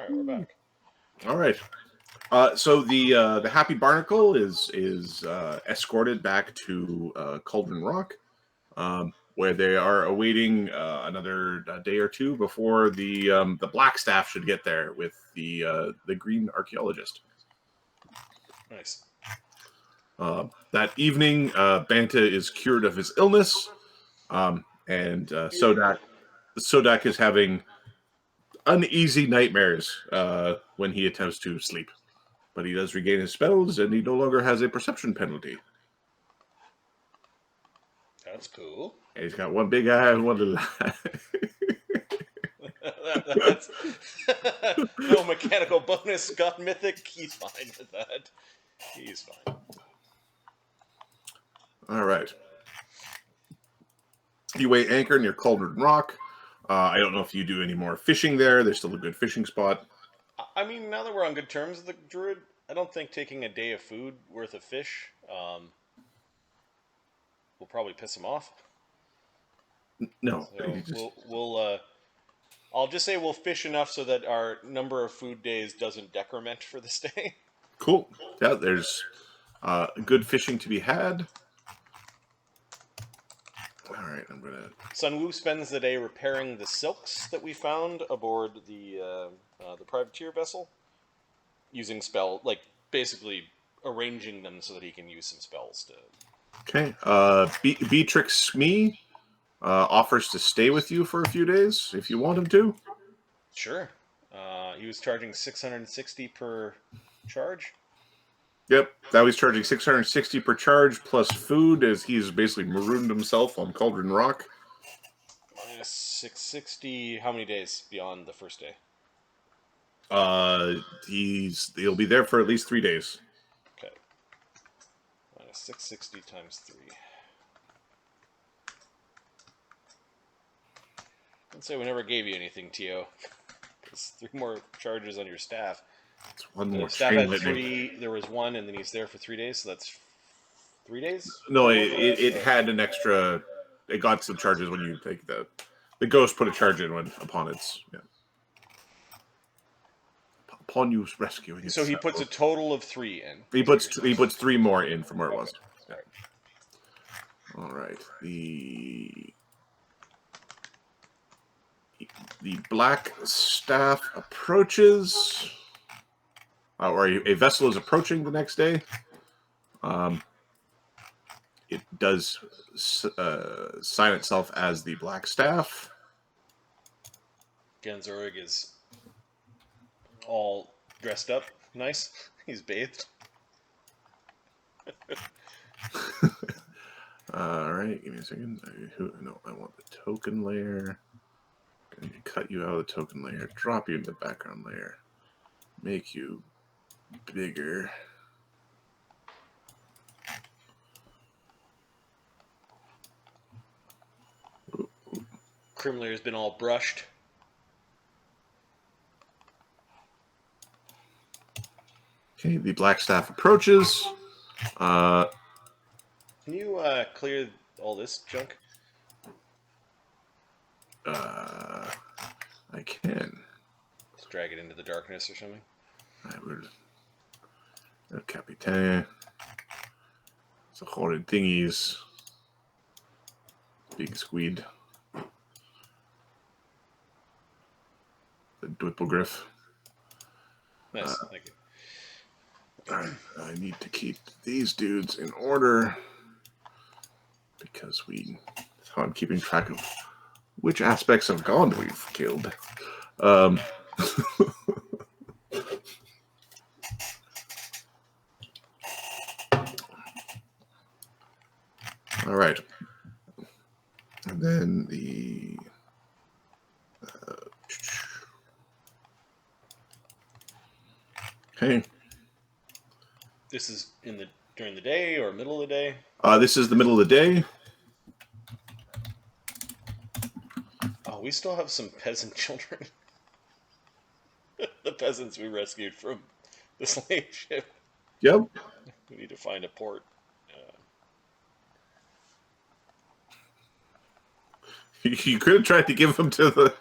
right, we're back. All right. So the Happy Barnacle is escorted back to Cauldron Rock, where they are awaiting another day or two before the Blackstaff should get there with the Green Archaeologist. Nice. That evening, Banta is cured of his illness, and Sodak is having uneasy nightmares when he attempts to sleep. But he does regain his spells, and he no longer has a perception penalty. That's cool. And he's got one big eye and one little eye. That's no mechanical bonus. God Mythic, he's fine with that. He's fine. All right. You weigh anchor near Cauldron Rock. I don't know if you do any more fishing there. There's still a good fishing spot. I mean, now that we're on good terms with the druid, I don't think taking a day of food worth of fish will probably piss him off. No. So I'll just say we'll fish enough so that our number of food days doesn't decrement for this day. Cool. Yeah, there's good fishing to be had. All right, I'm gonna. Sun Wu spends the day repairing the silks that we found aboard the privateer vessel, using basically arranging them so that he can use some spells to. Okay. Beatrix Smee offers to stay with you for a few days if you want him to. Sure. He was charging 660 per charge. Yep, now he's charging 660 per charge plus food, as he's basically marooned himself on Cauldron Rock. 660. How many days beyond the first day? He'll be there for at least 3 days. Okay. 660 times 3. I'd say we never gave you anything, Tio. There's 3 more charges on your staff. It's one more. Staff had 3. There was 1, and then he's there for 3 days. So that's 3 days. No, it had an extra. It got some charges when you take the ghost put a charge in upon its. Yeah. Upon you rescuing it. So he puts a total of 3 in. He puts 3 more in from where it was. Yeah. All right. The Blackstaff approaches, or a vessel is approaching the next day. It does sign itself as the Blackstaff. Ganzorig is all dressed up. Nice. He's bathed. All right, give me a second. No, I want the token layer. Going to cut you out of the token layer, drop you into the background layer, make you bigger. Crim layer's been all brushed. Okay, the Blackstaff approaches. Can you clear all this junk? I can. Just drag it into the darkness or something. I would. El Capitan. It's a horrid thingies. Big squid. The Dwipplegriff. Nice, thank you. Alright, I need to keep these dudes in order because that's how I'm keeping track of which aspects of Gond we've killed. All right. And then the... okay. This is during the day or middle of the day? This is the middle of the day. Oh, we still have some peasant children. The peasants we rescued from the slave ship. Yep. We need to find a port. You could have tried to give them to the...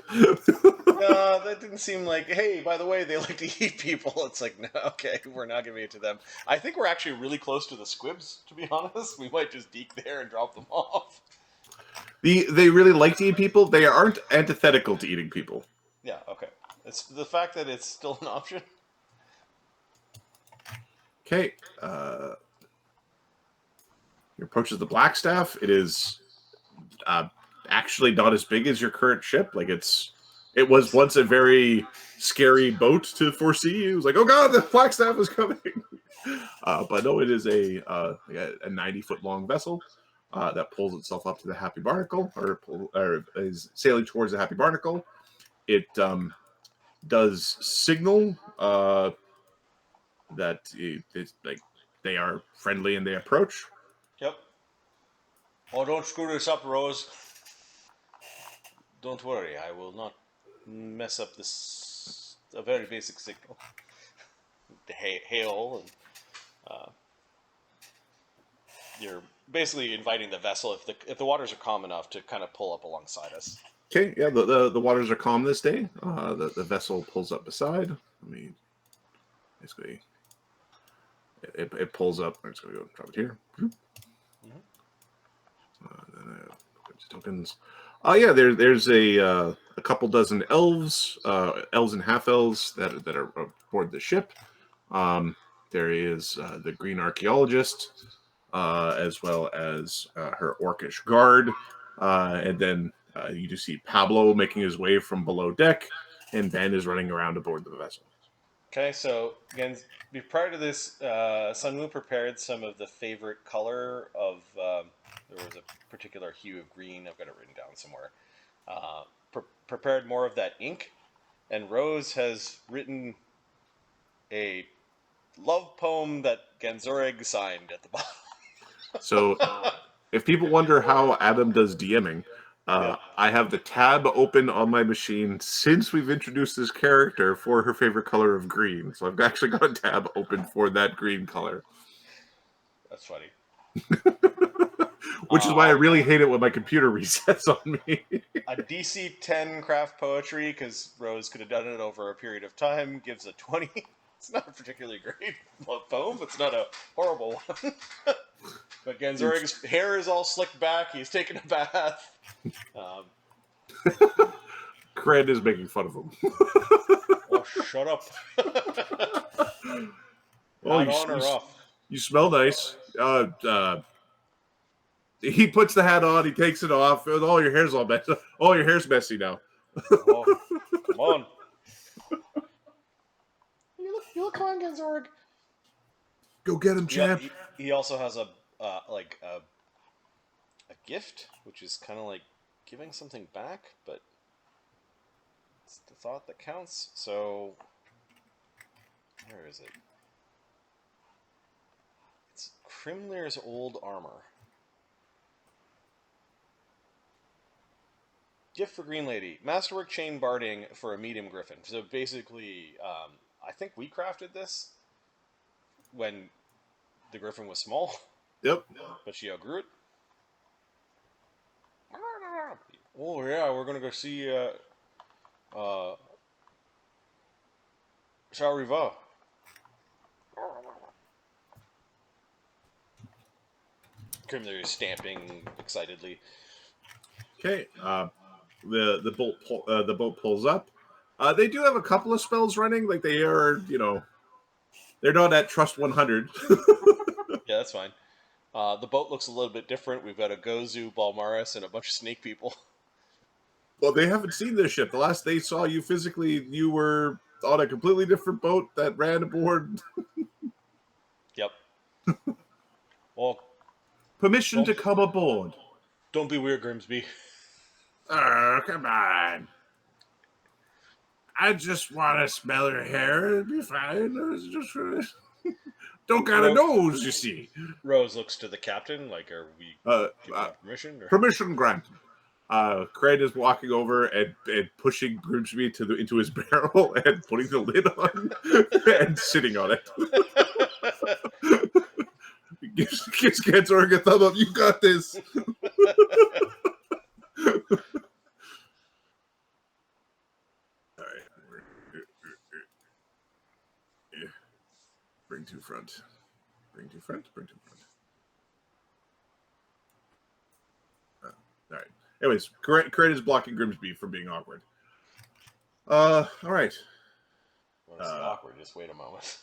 No, that didn't seem like, hey, by the way, they like to eat people. It's like, no, okay, we're not giving it to them. I think we're actually really close to the Squibbs, to be honest. We might just deke there and drop them off. They really like to eat people. They aren't antithetical to eating people. Yeah, okay. It's the fact that it's still an option. Okay. He approaches the Blackstaff. It is actually not as big as your current ship. Like it was once a very scary boat to foresee. It was like, oh god, the Blackstaff is coming. But no, it is a 90-foot long vessel that pulls itself up to the Happy Barnacle, or is sailing towards the Happy Barnacle. It does signal that it's like they are friendly and they approach. Yep. Oh, don't screw this up, Rose. Don't worry, I will not mess up this. A very basic signal. The hail, and you're basically inviting the vessel, if the waters are calm enough, to kind of pull up alongside us. Okay, yeah, the waters are calm this day. The vessel pulls up beside. I mean, basically, it pulls up. I'm just gonna go drop it here. Tokens. Yeah, there's a couple dozen elves, elves and half elves that are aboard the ship. There is the green archaeologist, as well as her orcish guard, and then you do see Pablo making his way from below deck, and Ben is running around aboard the vessel. Okay, so again, prior to this, Sunwoo prepared some of the favorite color of. There was a particular hue of green. I've got it written down somewhere. Prepared more of that ink, and Rose has written a love poem that Ganzorig signed at the bottom. So, if people wonder how Adam does DMing, Yeah. I have the tab open on my machine since we've introduced this character for her favorite color of green. So I've actually got a tab open for that green color. That's funny. Which is why I really hate it when my computer resets on me. A DC 10 craft poetry, because Rose could have done it over a period of time, gives a 20. It's not a particularly great poem, but it's not a horrible one. But Ganzorig's hair is all slicked back. He's taking a bath. Cred is making fun of him. Oh, shut up. Oh, Hat on or off? You smell nice. He puts the hat on. He takes it off. All your hair's all messy. All your hair's messy now. Oh, come on. You look fine, Ganzorig. Go get him, champ. He also has a gift, which is kind of like giving something back, but it's the thought that counts. So, where is it? It's Krimler's old armor. Gift for Green Lady. Masterwork chain barding for a medium griffin. So basically, I think we crafted this when the griffin was small. Yep. But she outgrew it. Oh yeah, we're gonna go see Sha'ree Va. Krimler is stamping excitedly. Okay. The boat pulls up. They do have a couple of spells running. Like they are, they're not at Trust 100. Yeah, that's fine. The boat looks a little bit different. We've got a Gozu, Balmaris, and a bunch of snake people. Well, they haven't seen this ship. The last they saw you physically, you were on a completely different boat that ran aboard. Yep. Well, permission to come aboard. Don't be weird, Grimsby. Oh, come on. I just want to smell her hair. It'd be fine. Don't got a nose, you see. Rose looks to the captain, like, are we giving permission? Or? Permission granted. Craig is walking over and pushing Grimsby into his barrel and putting the lid on and sitting on it. Gives Ganzorig a thumb up. You got this. Yeah. Bring to front. Bring to front. Bring to front. All right. Anyways, Corinne is blocking Grimsby from being awkward. All right. When I say awkward, just wait a moment.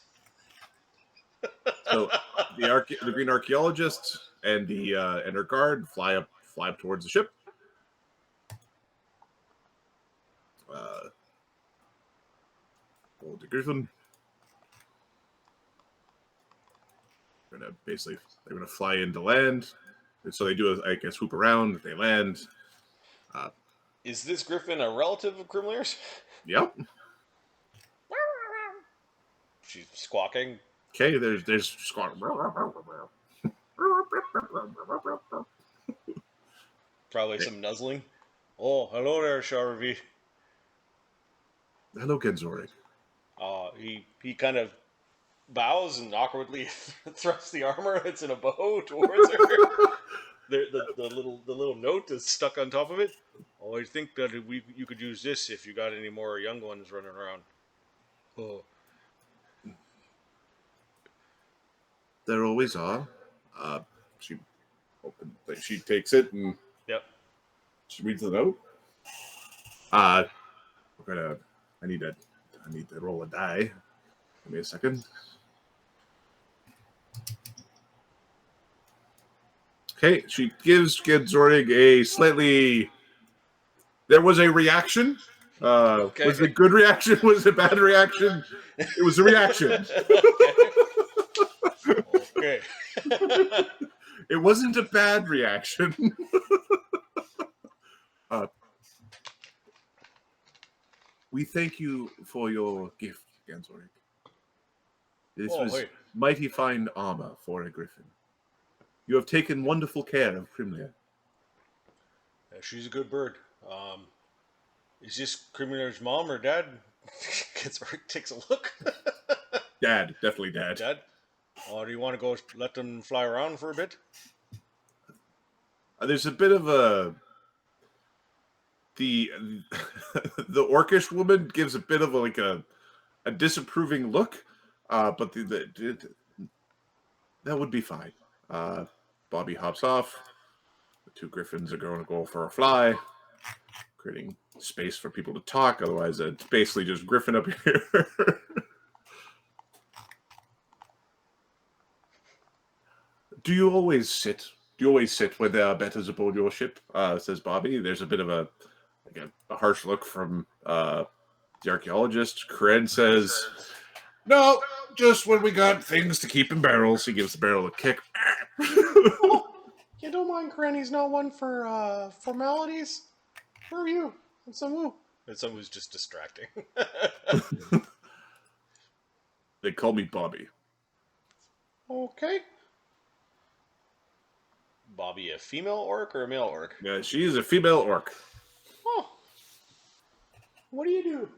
So the green archaeologist and her guard fly up towards the ship. Hold the Griffin. They're gonna fly into land. And so they do a swoop around. They land. Is this Griffin a relative of Grimlear's? Yep. She's squawking. Okay, there's squawk. Probably some nuzzling. Oh, hello there, Sha'ree Va. Hello, Ganzorig. He kind of bows and awkwardly thrusts the armor that's in a bow towards her. the little note is stuck on top of it. Oh, I think that you could use this if you got any more young ones running around. Oh. There always are. She takes it and Yep. she reads the note. I need to roll a die. Give me a second. Okay, she gives Ganzorig a slightly. There was a reaction. Okay. Was it a good reaction? Was it a bad reaction? It was a reaction. Okay. It wasn't a bad reaction. We thank you for your gift, Ganzorig. This was mighty fine armor for a griffin. You have taken wonderful care of Grimlear. Yeah, she's a good bird. Is this Grimlear's mom or dad? Takes a look. Dad, definitely dad. Dad? Oh, do you want to go let them fly around for a bit? There's a bit of the orcish woman gives a bit of a disapproving look, but that would be fine. Bobby hops off. The two griffins are going to go for a fly, creating space for people to talk. Otherwise, it's basically just Griffin up here. Do you always sit when Betta's aboard your ship? Says Bobby. There's a bit of a harsh look from the archaeologist. Kren says, "No, just when we got things to keep in barrels." He gives the barrel a kick. You don't mind Granny's not one for formalities? Who are you? And some who? And some who's just distracting. They call me Bobby. Okay. Bobby, a female orc or a male orc? Yeah, she is a female orc. Oh. What do you do?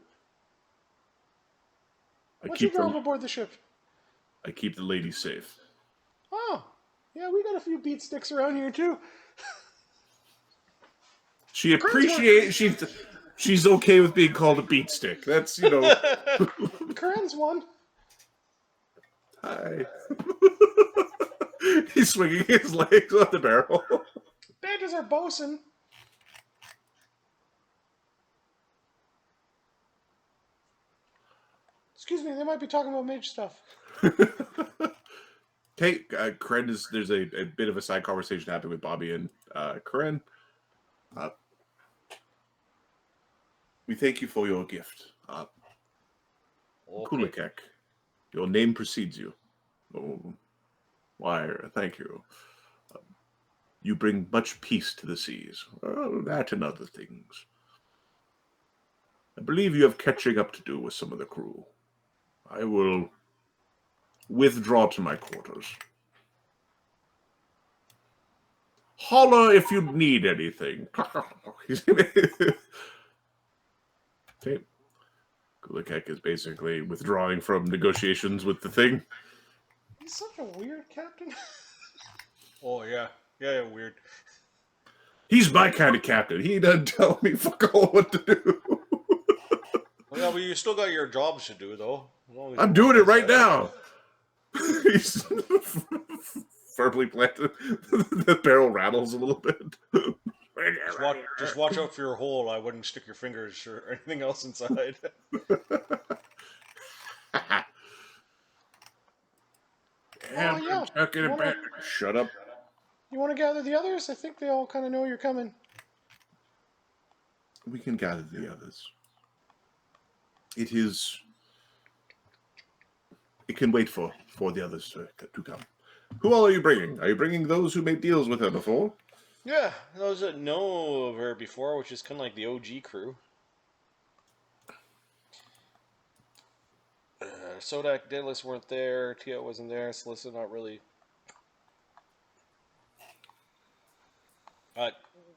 What's your job aboard the ship? I keep the ladies safe. Oh. Yeah, we got a few beat sticks around here too. She appreciates she's okay with being called a beat stick. That's Karen's one. Hi. He's swinging his legs on the barrel. Banta's our bosun. Excuse me, they might be talking about mage stuff. Okay, Karen there's a bit of a side conversation happening with Bobby and Karen. We thank you for your gift. Okay. Kulakek, your name precedes you. Oh, why, thank you. You bring much peace to the seas. Well, that and other things. I believe you have catching up to do with some of the crew. I will withdraw to my quarters. Holler if you need anything. Okay. Kulakek is basically withdrawing from negotiations with the thing. He's such a weird captain. Oh, yeah. Yeah, weird. He's my kind of captain. He doesn't tell me fuck all what to do. Yeah, but you still got your jobs to do, though. As long as I'm you doing work it right outside. now. He's firmly planted. The barrel rattles a little bit. Just watch out for your hole. I wouldn't stick your fingers or anything else inside. Oh, yeah. Tuck in a bag. Shut up. You want to gather the others? I think they all kind of know you're coming. We can gather the others. It is. It can wait for the others to come. Who all are you bringing? Are you bringing those who made deals with her before? Yeah, those that know of her before, which is kind of like the OG crew. Sodak, Daedalus weren't there. Tio wasn't there. Celissa not really.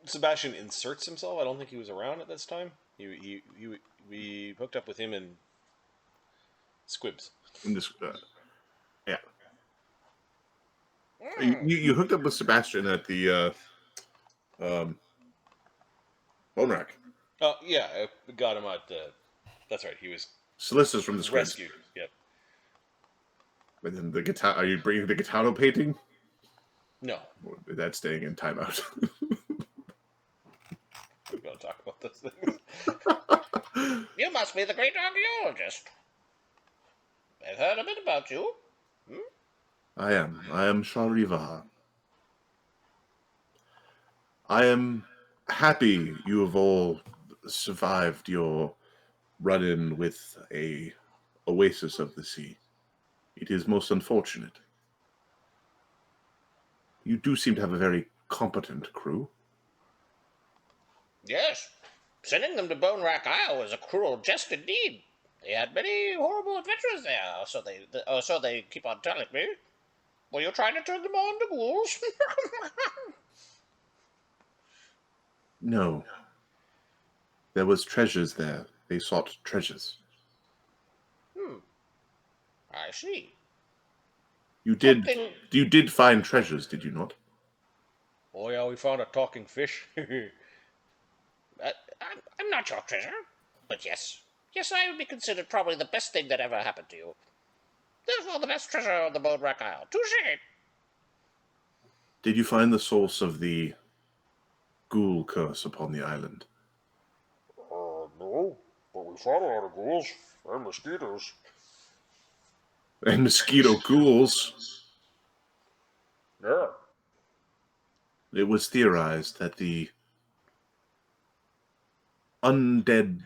Sebastian inserts himself. I don't think he was around at this time. We hooked up with him in Squibbs. In this, yeah. You hooked up with Sebastian at the bone rack. Oh yeah, I got him at. That's right. He was Solicitors from the Squid. rescued. Yep. And then the guitar. Are you bringing the Gitano painting? No, That's staying in timeout. we're gonna talk about those things. You must be the great archaeologist. I've heard a bit about you. I am Sha'ree Va. I am happy you have all survived your run-in with a oasis of the sea. It is most unfortunate. You do seem to have a very competent crew. Yes, sending them to Bone Rack Isle was a cruel jest indeed. They had many horrible adventures there, so they keep on telling me. Were you trying to turn them all into ghouls? No. There was treasures there. They sought treasures. I see. You did Something- you did find treasures, did you not? Oh yeah, we found a talking fish. I'm not your treasure, but yes. Yes, I would be considered probably the best thing that ever happened to you. Therefore, the best treasure on the Bone Rack Isle. Touché! Did you find the source of the ghoul curse upon the island? No, but we found a lot of ghouls and mosquitoes. And mosquito ghouls. Yeah. It was theorized that the undead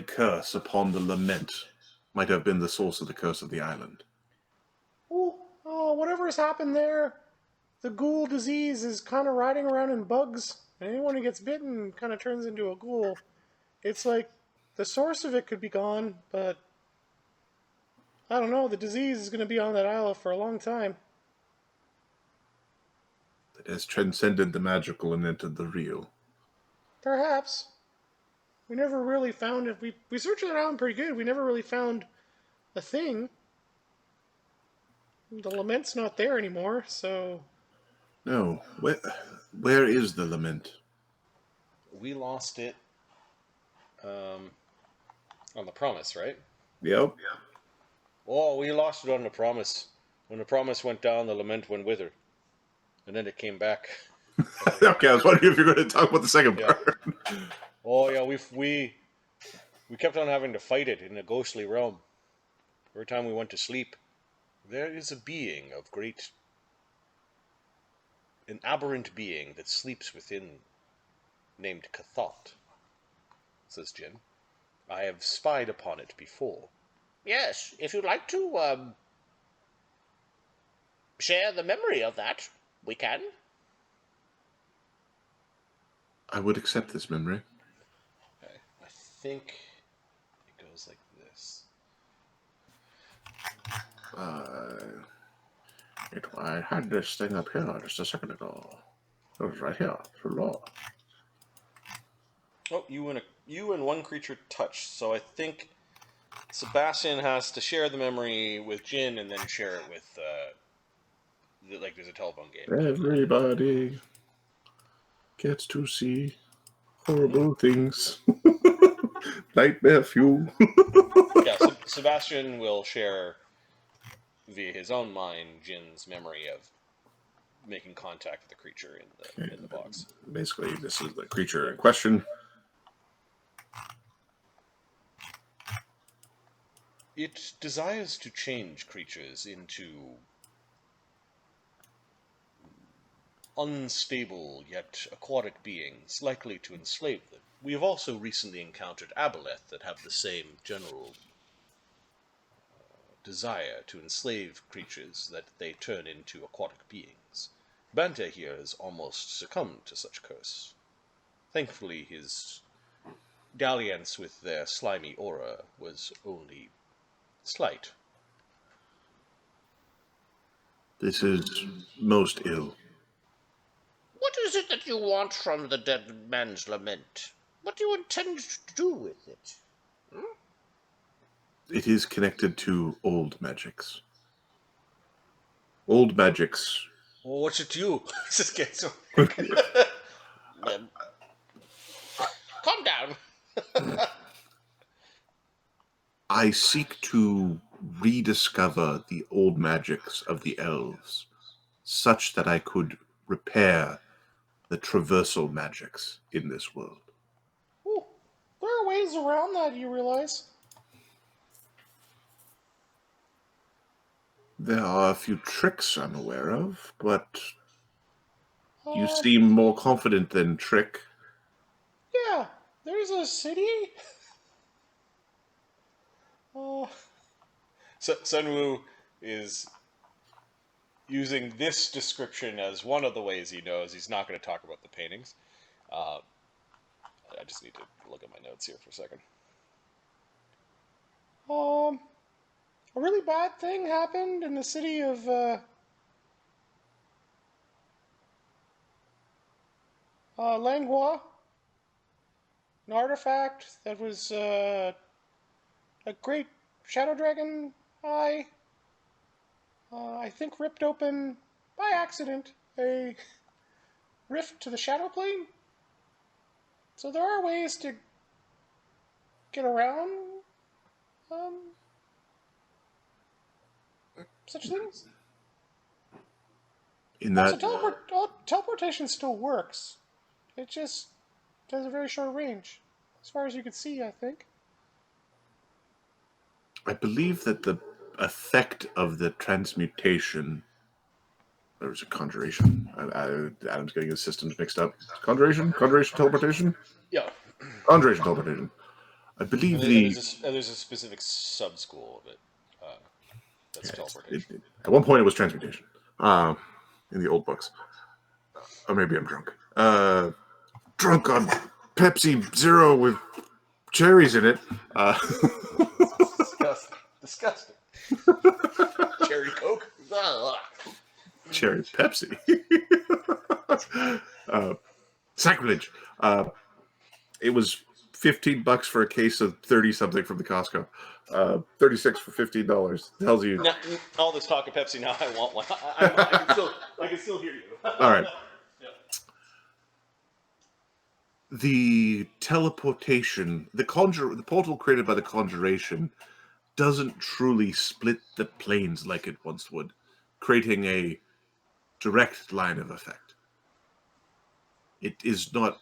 curse upon the lament might have been the source of the curse of the island. Oh, whatever has happened there, the ghoul disease is kind of riding around in bugs. And anyone who gets bitten kind of turns into a ghoul. It's like the source of it could be gone, but I don't know. The disease is going to be on that isle for a long time. It has transcended the magical and entered the real. Perhaps. We never really found it. We searched it around pretty good. We never really found a thing. The lament's not there anymore, so... No. Where is the lament? We lost it on the promise, right? Yep. Oh, we lost it on the promise. When the promise went down, the lament went with her. And then it came back. Okay, I was wondering if you're going to talk about the second Yeah. part. Oh yeah, we kept on having to fight it in a ghostly realm. Every time we went to sleep, there is a being of an aberrant being that sleeps within, named Cathot, says Jin. I have spied upon it before. Yes, if you'd like to, share the memory of that, we can. I would accept this memory. Okay, I think it goes like this. I had this thing up here just a second ago. It was right here. It's a law. Oh, you and one creature touched. So I think Sebastian has to share the memory with Jin and then share it with like there's a telephone game. Everybody gets to see horrible things. nightmare fuel. Yeah, Sebastian will share via his own mind Jin's memory of making contact with the creature in the box. Basically, this is the creature in question. It desires to change creatures into unstable yet aquatic beings, likely to enslave them. We have also recently encountered aboleth that have the same general desire to enslave creatures that they turn into aquatic beings. Banta here has almost succumbed to such curse. Thankfully, his dalliance with their slimy aura was only slight. This is most ill. What is it that you want from the dead man's lament? What do you intend to do with it? It is connected to old magics. Old magics. Oh, what's it to you? Just get so. Um, calm down. I seek to rediscover the old magics of the elves, such that I could repair the traversal magics in this world. Ooh, there are ways around that, you realize? There are a few tricks I'm aware of, but you Um, seem more confident than Trick. Yeah, there's a city. Uh, Sunwoo is using this description as one of the ways he knows. He's not going to talk about the paintings. I just need to look at my notes here for a second. a really bad thing happened in the city of Langhua. An artifact that was a great shadow dragon eye. I think ripped open by accident a rift to the shadow plane. So there are ways to get around such things. In Also, that, teleportation still works. It just has a very short range, as far as you can see, I think. I believe that the effect of the transmutation. There was a conjuration. Adam's getting his systems mixed up. Conjuration, teleportation, Yeah, conjuration, teleportation. I believe there's a specific sub school of it. That's teleportation. At one point it was transmutation. In the old books, or maybe I'm drunk. Drunk on Pepsi Zero with cherries in it. Disgusting. Cherry Coke. Cherry Pepsi. Sacrilege. It was $15 for a case of 30 something from the Costco. 36 for $15. Tells you. Now, all this talk of Pepsi. Now I want one. I can still hear you. All right. Yeah. The teleportation, the portal created by the conjuration, doesn't truly split the planes like it once would, creating a direct line of effect. It is not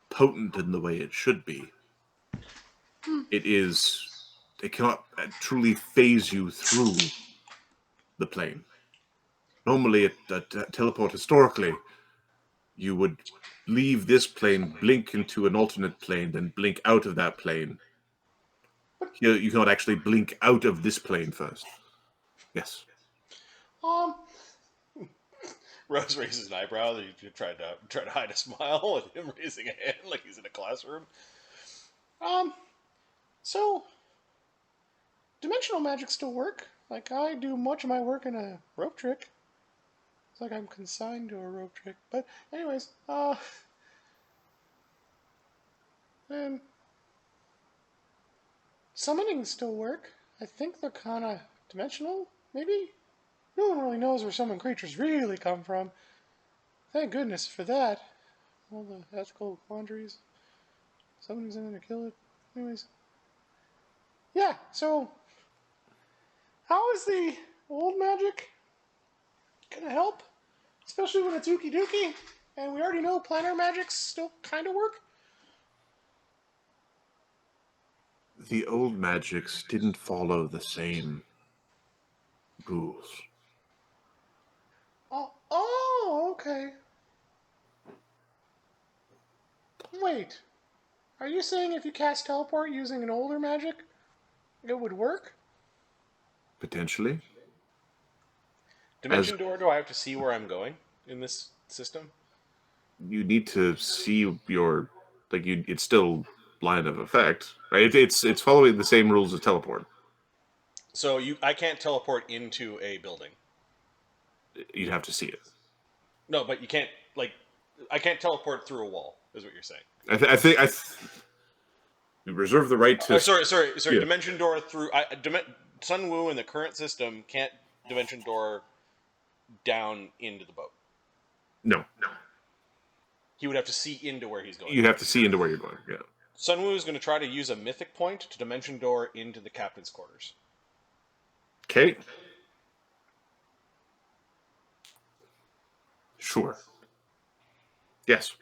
potent in the way it should be. It cannot truly phase you through the plane. Normally, a teleport historically, you would leave this plane, blink into an alternate plane, then blink out of that plane. Here, you cannot actually blink out of this plane first. Yes. Rose raises an eyebrow. You tried to hide a smile with him raising a hand like he's in a classroom. So dimensional magic still work. Like, I do much of my work in a rope trick. It's like I'm consigned to a rope trick. But anyways, and summonings still work. I think they're kind of dimensional, maybe? No one really knows where summon creatures really come from. Thank goodness for that. All the ethical quandaries. Summoning's in to kill it. Anyways. Yeah, so how is the old magic gonna help? Especially when it's ookie dookie, and we already know planar magics still kind of work. The old magics didn't follow the same rules. Oh, okay. Wait, are you saying if you cast teleport using an older magic, it would work? Potentially. As Dimension door, do I have to see where I'm going in this system? you need to see your it's still line of effect, right? It's following the same rules as teleport. So I can't teleport into a building. You'd have to see it. No, but you can't, like, I can't teleport through a wall, is what you're saying. We reserve the right to. Sorry. Yeah. Dimension door through. Sun Wu in the current system can't dimension door down into the boat. No. He would have to see into where he's going. You have to see into where you're going. Yeah. Sun Wu is going to try to use a mythic point to dimension door into the captain's quarters. Okay. Sure. Yes.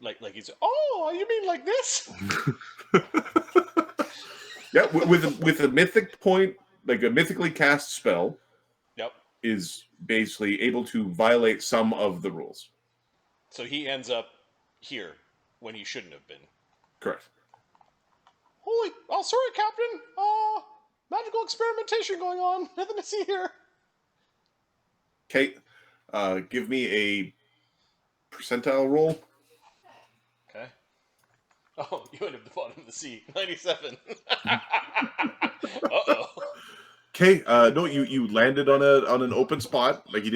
Like he's. Oh, you mean like this? Yeah, with a mythic point, like a mythically cast spell, Yep. is basically able to violate some of the rules. So he ends up here when he shouldn't have been. Correct. Sorry, Captain. Magical experimentation going on. Nothing to see here. Okay. Give me a percentile roll. Okay. Oh, you end up at the bottom of the sea. 97. Uh-oh. Okay. No, you landed on an open spot. Like you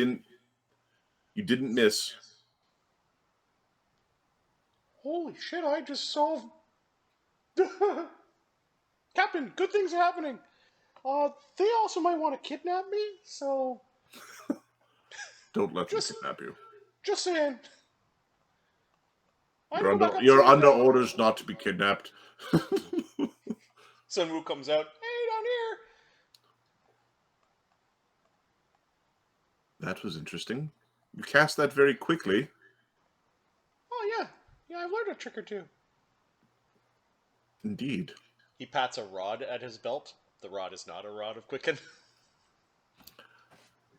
didn't miss. Holy shit, I just solved... Captain, good things are happening. They also might want to kidnap me, so... Don't let them kidnap you. Just saying. You're under orders not to be kidnapped. Sun Wu comes out. Hey, down here. That was interesting. You cast that very quickly. Oh, yeah. Yeah, I've learned a trick or two. Indeed. He pats a rod at his belt. The rod is not a rod of Quicken.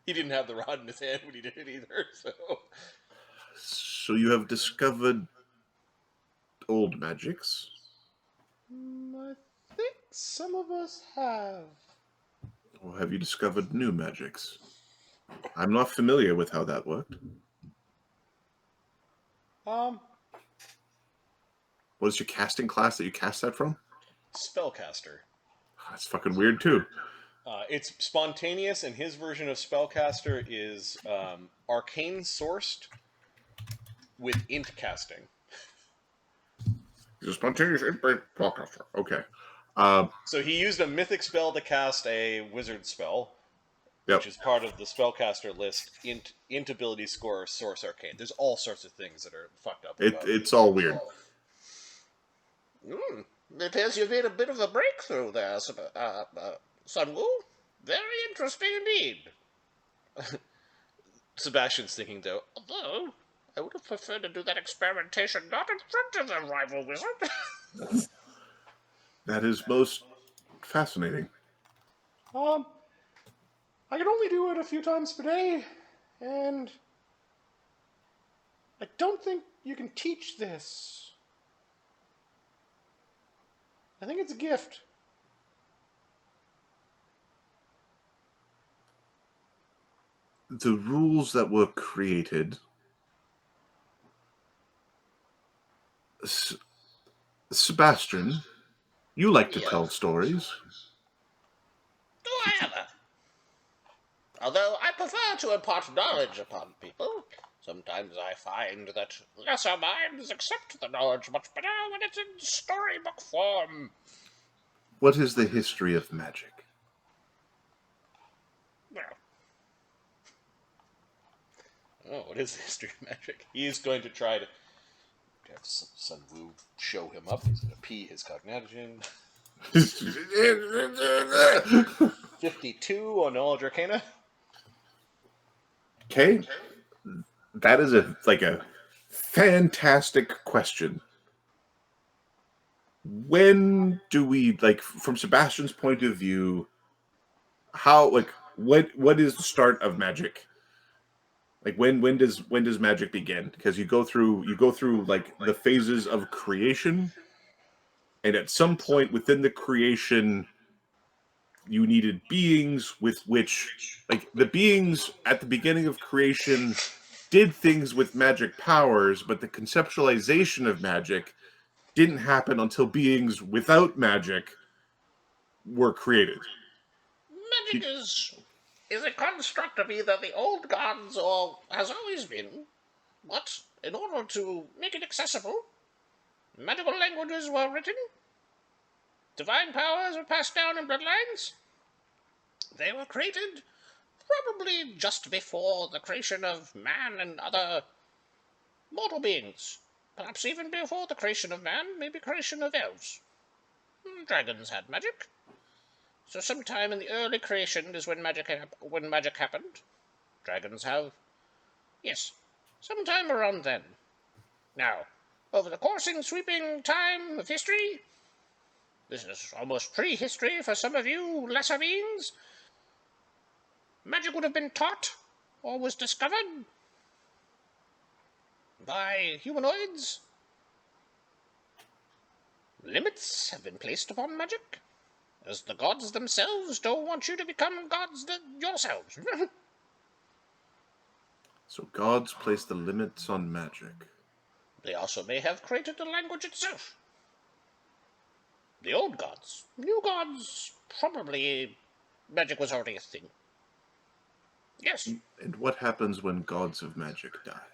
He didn't have the rod in his hand when he did it either, so... So you have discovered old magics? I think some of us have. Or have you discovered new magics? I'm not familiar with how that worked. What is your casting class that you cast that from? Spellcaster. That's fucking weird, too. It's spontaneous, and his version of Spellcaster is arcane sourced with int casting. It's a spontaneous spellcaster. Okay. So he used a mythic spell to cast a wizard spell, Yep. which is part of the spellcaster list. Int ability score source arcane. There's all sorts of things that are fucked up. It's all weird. It appears you've made a bit of a breakthrough there, Sun Wu. Very interesting indeed. Sebastian's thinking though. Although, I would have preferred to do that experimentation not in front of the rival wizard. That is most fascinating. I can only do it a few times per day, and I don't think you can teach this. I think it's a gift. The rules that were created... Sebastian, you like to tell stories. Do I ever? Although I prefer to impart knowledge upon people, sometimes I find that lesser minds accept the knowledge much better when it's in storybook form. What is the history of magic? Well, Oh, what is the history of magic? He's going to have Sun Wu show him up. He's going to pee his cognition. 52 on Knowledge Arcana. Okay, that is a fantastic question. When do we, like, from Sebastian's point of view, how, like, what is the start of magic? Like, when does magic begin? Because you go through like the phases of creation, and at some point within the creation, you needed beings with which, like, the beings at the beginning of creation did things with magic powers, but the conceptualization of magic didn't happen until beings without magic were created. Magic is a construct of either the old gods or has always been, but in order to make it accessible, magical languages were written, divine powers were passed down in bloodlines. They were created probably just before the creation of man and other mortal beings. Perhaps even before the creation of man, maybe creation of elves. Dragons had magic. So sometime in the early creation is when magic happened. Dragons have... Yes, sometime around then. Now, over the coursing, sweeping time of history, this is almost prehistory for some of you lesser beings, magic would have been taught or was discovered by humanoids. Limits have been placed upon magic, as the gods themselves don't want you to become gods yourselves. So gods place the limits on magic. They also may have created the language itself. The old gods. New gods, probably magic was already a thing. Yes. And what happens when gods of magic die?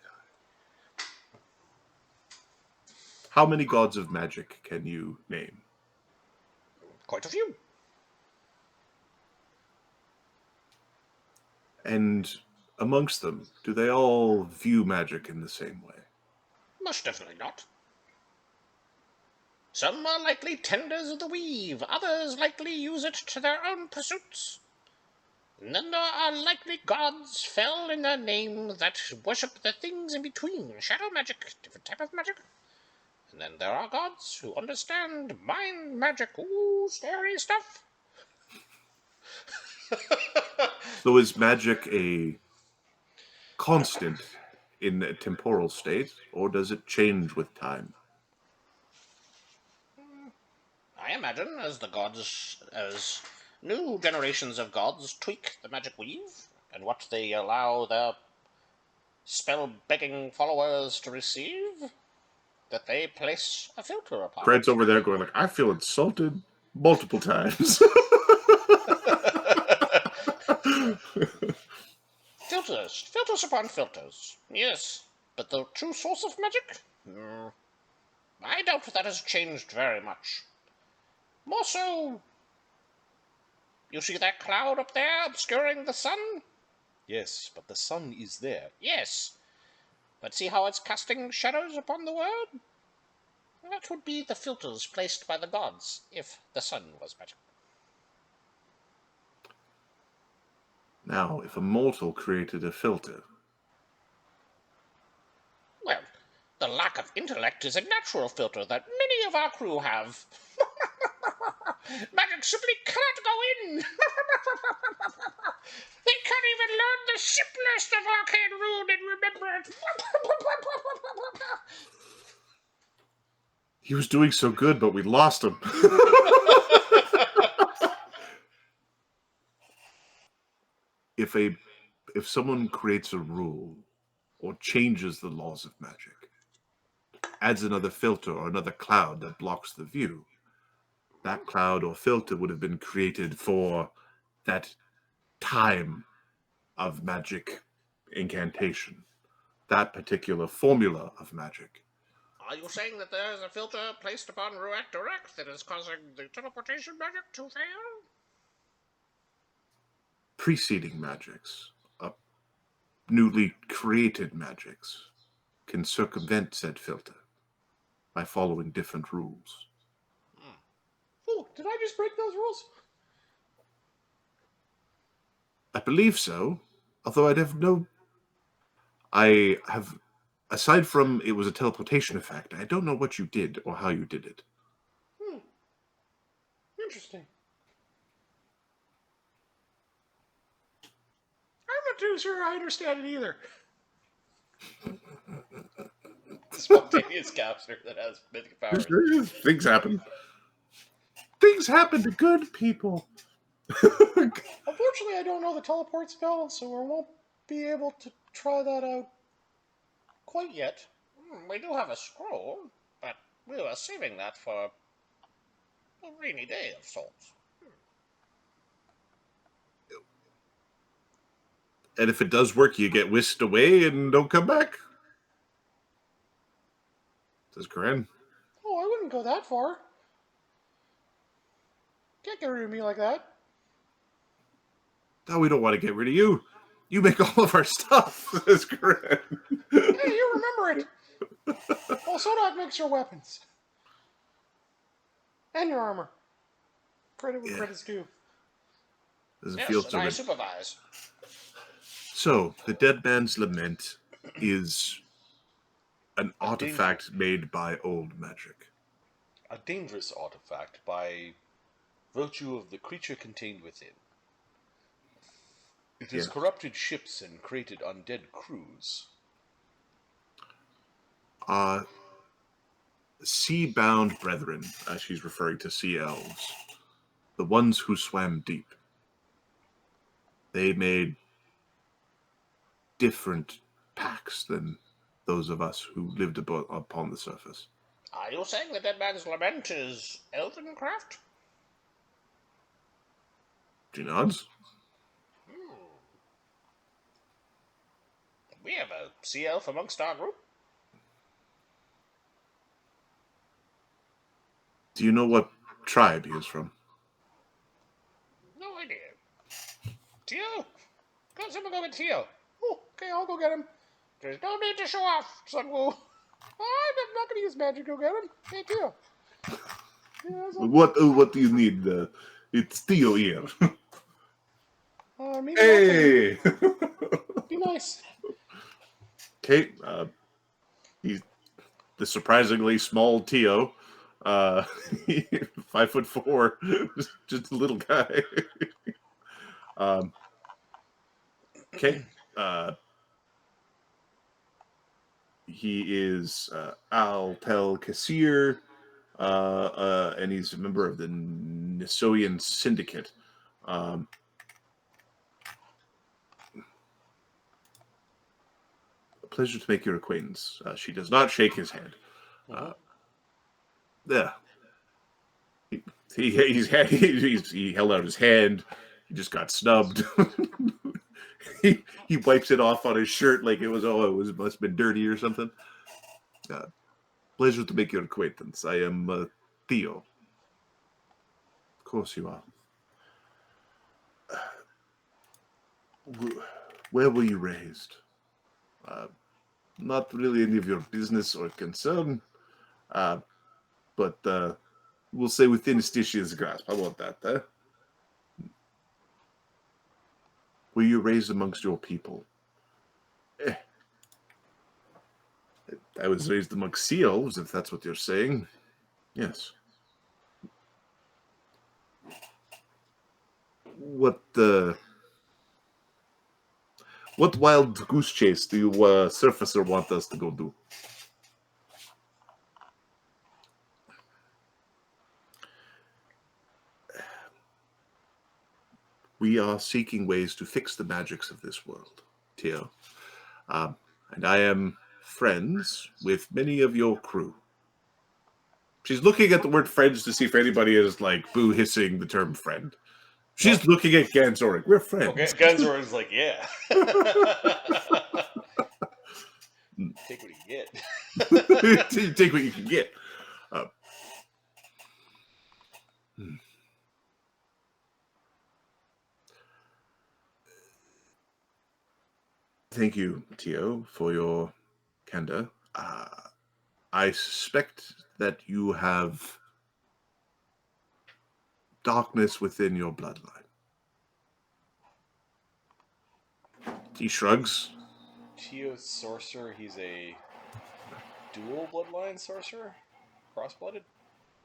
How many gods of magic can you name? Quite a few. And amongst them, do they all view magic in the same way? Most definitely not. Some are likely tenders of the weave, others likely use it to their own pursuits. And then there are likely gods fell in their name that worship the things in between. Shadow magic, different type of magic. And then there are gods who understand mind magic. Ooh, scary stuff. So is magic a constant in a temporal state, or does it change with time? I imagine as new generations of gods tweak the magic weave and what they allow their spell-begging followers to receive, that they place a filter upon Craig's it. over there going like, I feel insulted multiple times. Filters upon filters, yes. But the true source of magic? I doubt that has changed very much. More so, you see that cloud up there obscuring the sun? Yes, but the sun is there. Yes. But see how it's casting shadows upon the world? That would be the filters placed by the gods, if the sun was magic. Now, if a mortal created a filter, Well, the lack of intellect is a natural filter that many of our crew have. Magic simply cannot go in. They can't even learn the simplest of arcane rune and remember it. he was doing so good, but we lost him. If someone creates a rule or changes the laws of magic, adds another filter or another cloud that blocks the view, that cloud or filter would have been created for that time of magic incantation, that particular formula of magic. Are you saying that there is a filter placed upon Ruach Direct that is causing the teleportation magic to fail? Preceding magics, newly created magics, can circumvent said filter by following different rules. Ooh, Did I just break those rules? I believe so. Although I have, aside from it was a teleportation effect, I don't know what you did or how you did it. Interesting. I'm not too sure I understand it either. Spontaneous capture that has mythic powers. Things happen. Things happen to good people. Unfortunately, I don't know the teleport spell, so I won't be able to try that out quite yet. We do have a scroll, but we were saving that for a rainy day of sorts. And if it does work, you get whisked away and don't come back. Says Corinne. Oh, I wouldn't go that far. Can't get rid of me like that. No, we don't want to get rid of you. You make all of our stuff, says Corinne. Hey, you remember it. Well, Sodak makes your weapons. And your armor. Credit where credit's due. Doesn't Yes, feel and so I good. supervise. So, the Dead Man's Lament is an artifact made by old magic. A dangerous artifact by virtue of the creature contained within. It has corrupted ships and created undead crews. Sea-bound brethren, as she's referring to sea elves, the ones who swam deep. They made different pacts than those of us who lived upon the surface. Are you saying the Dead Man's Lament is elven craft? She nods. We have a sea elf amongst our group. Do you know what tribe he is from? No idea. Tio? Go, someone go get Tio. Oh, okay, I'll go get him. There's no need to show off, Sunwoo. I'm not going to use magic to go get him. Hey, Tio. What do you need? It's Theo here. Maybe Hey! be nice. Okay, he's the surprisingly small Tio. 5'4", just a little guy. Okay, he is Al Tel Kassir, and he's a member of the Nisoyan Syndicate. A pleasure to make your acquaintance. She does not shake his hand. Yeah. He held out his hand. He just got snubbed. he wipes it off on his shirt like it must have been dirty or something. Pleasure to make your acquaintance. I am Theo. Of course you are. Where were you raised? Not really any of your business or concern, but we'll say within Stitia's grasp. How about that, eh? Were you raised amongst your people? I was raised amongst sea elves, if that's what you're saying. Yes. What wild goose chase do you surfacer want us to go do? We are seeking ways to fix the magics of this world, Tio. And I am friends with many of your crew. She's looking at the word friends to see if anybody is like boo hissing the term friend. She's looking at Ganzorig. We're friends. Okay, Ganzorig's like, yeah. Take what you get. Take what you can get. Thank you, Tio, for your candor. I suspect that you have darkness within your bloodline. He shrugs. Tio's sorcerer, he's a dual bloodline sorcerer? Cross-blooded?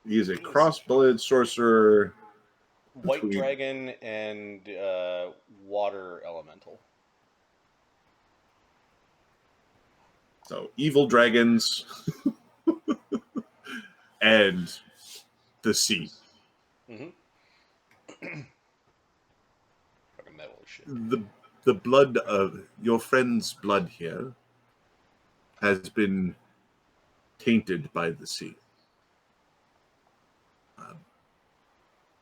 He is a cross-blooded sorcerer. White Between- dragon and water elemental. So, evil dragons and the sea. Mm-hmm. Fucking metal as shit. The blood of your friend's blood here has been tainted by the sea.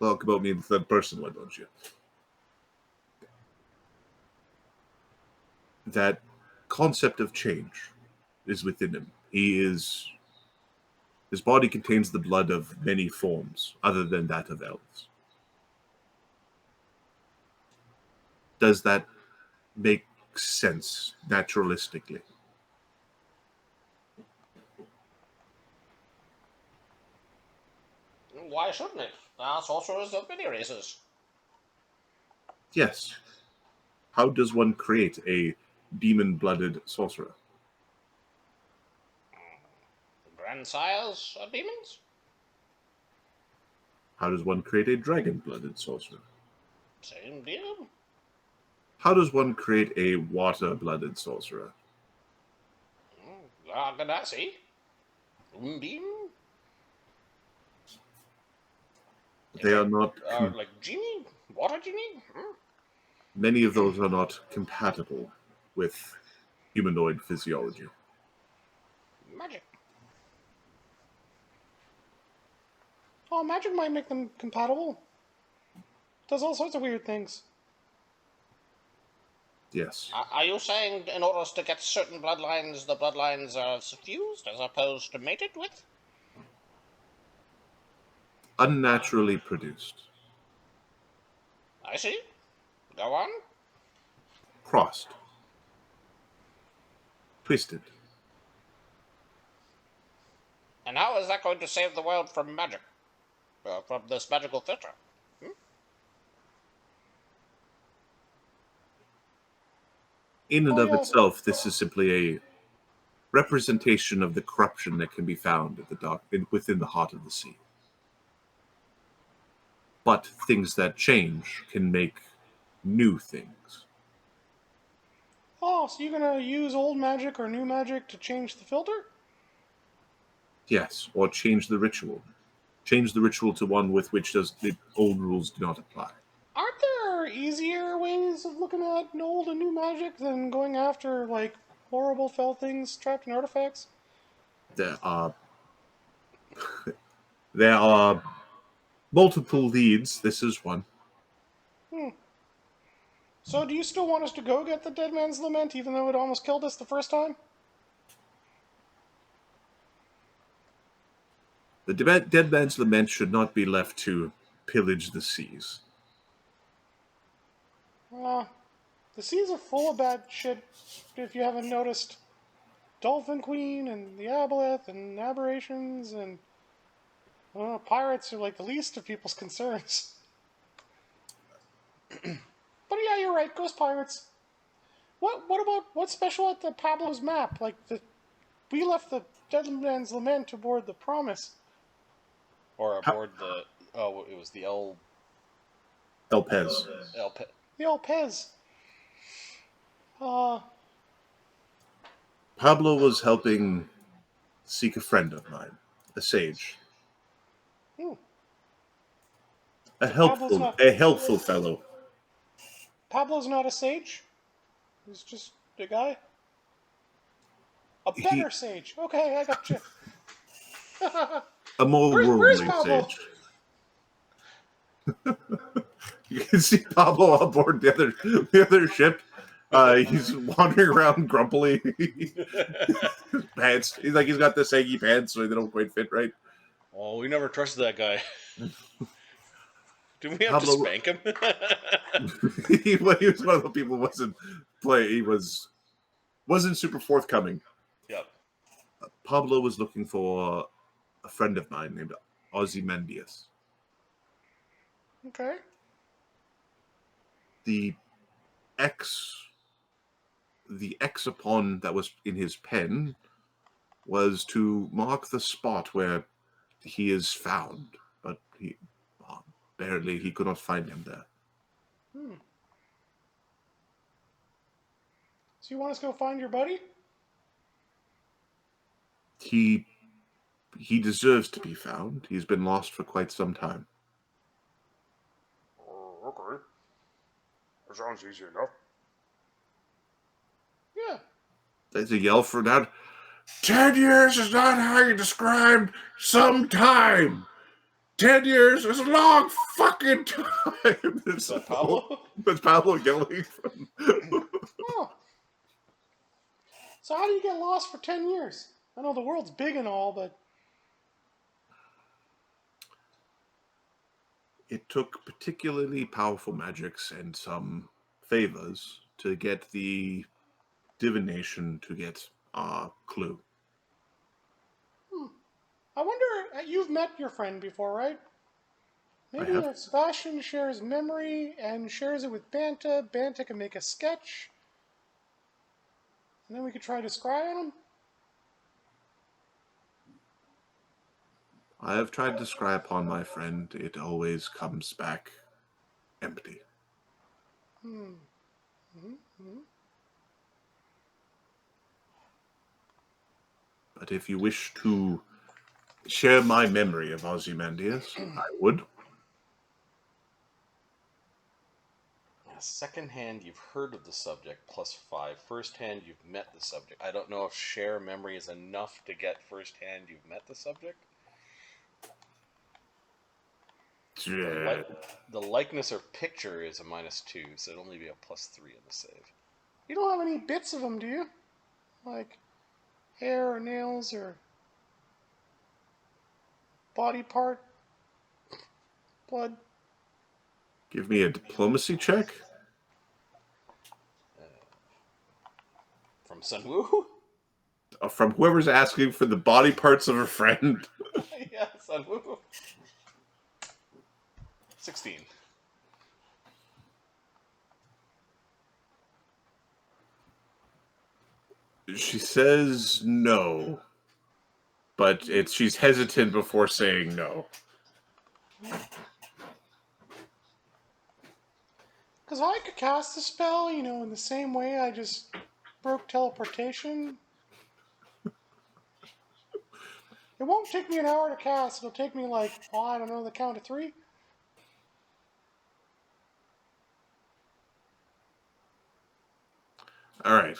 Talk about me in the third person, why don't you? That concept of change is within him. His body contains the blood of many forms, other than that of elves. Does that make sense naturalistically? Why shouldn't it? There are sorcerers of many races. Yes. How does one create a demon-blooded sorcerer? Grandsires of demons? How does one create a dragon-blooded sorcerer? Same deal. How does one create a water-blooded sorcerer? Ganassi? Moonbeam? They are not. Like genie? Water genie? Many of those are not compatible with humanoid physiology. Magic. Oh, magic might make them compatible. Does all sorts of weird things. Yes. Are you saying in order to get certain bloodlines, the bloodlines are suffused as opposed to mated with? Unnaturally produced. I see. Go on. Crossed. Twisted. And how is that going to save the world from magic? From this magical filter? In and Oh, of yeah. itself, this is simply a representation of the corruption that can be found at within the heart of the sea. But things that change can make new things. Oh, so you're gonna use old magic or new magic to change the filter? Yes, or change the ritual. Change the ritual to one with which the old rules do not apply. Aren't there easier ways of looking at old and new magic than going after, like, horrible fell things trapped in artifacts? There are there are multiple leads. This is one. So do you still want us to go get the Dead Man's Lament, even though it almost killed us the first time? The Dead Man's Lament should not be left to pillage the seas. The seas are full of bad shit, if you haven't noticed. Dolphin Queen and the Aboleth and aberrations and pirates are like the least of people's concerns. But yeah, you're right. Ghost pirates. What's special at the Pablo's map? Like we left the Dead Man's Lament aboard the Promise. Or aboard the... Oh, it was the El Pez. The El Pez. Pablo was helping seek a friend of mine, a sage. A helpful fellow. Pablo's not a sage. He's just a guy. A better sage. Okay, I got you. A more Where's worldly Pablo? sage. You can see Pablo on board the other ship. He's wandering around grumpily. Pants. He's got the saggy pants, so they don't quite fit right. Oh, we never trusted that guy. Did we have to spank him? He was one of the people who wasn't super forthcoming. Yep. Pablo was looking for a friend of mine named Ozymandius. Okay. The X upon that was in his pen was to mark the spot where he is found, but barely he could not find him there. Hmm. So you want us to go find your buddy? He deserves to be found. He's been lost for quite some time. Okay. That sounds easy enough. Yeah. There's a yell from out. 10 years is not how you describe some time. 10 years is a long fucking time. Is that Pablo? That's Pablo yelling from. Oh. So how do you get lost for 10 years? I know the world's big and all, but... It took particularly powerful magics and some favors to get the divination to get a clue. I wonder, you've met your friend before, right? Maybe have. if Sebastian shares memory and shares it with Banta, Banta can make a sketch. And then we could try to scry on him. I have tried to scry upon my friend. It always comes back empty. But if you wish to share my memory of Ozymandius, I would. Second hand, you've heard of the subject, +5. First hand, you've met the subject. I don't know if share memory is enough to get first hand you've met the subject. Yeah. The likeness or picture is a -2, so it'd only be a +3 in the save. You don't have any bits of him, do you? Like hair or nails or body part? Blood? Give me a diplomacy check. From Sunwoo? From whoever's asking for the body parts of a friend. Yeah, Sunwoo. 16. She says no, but she's hesitant before saying no. Because I could cast the spell, in the same way I just broke teleportation. It won't take me an hour to cast. It'll take me I don't know, the count of 3. All right.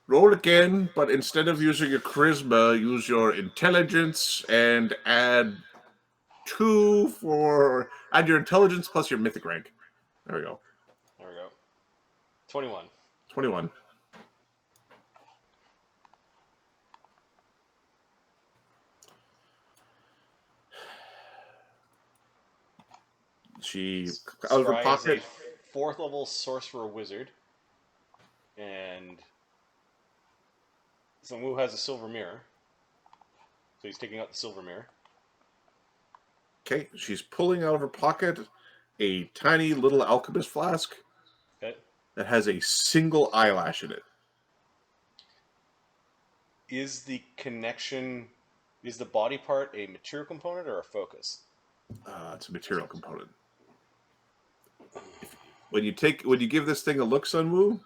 Roll again, but instead of using your charisma, use your intelligence and add 2 for... Add your intelligence plus your mythic rank. There we go. There we go. 21. 21. She, out of her Scry pocket... is a 4th level sorcerer wizard. And Sunwoo has a silver mirror. So he's taking out the silver mirror. Okay, she's pulling out of her pocket a tiny little alchemist flask Okay. that has a single eyelash in it. Is the body part a material component or a focus? It's a material component. When you give this thing a look, Sunwoo,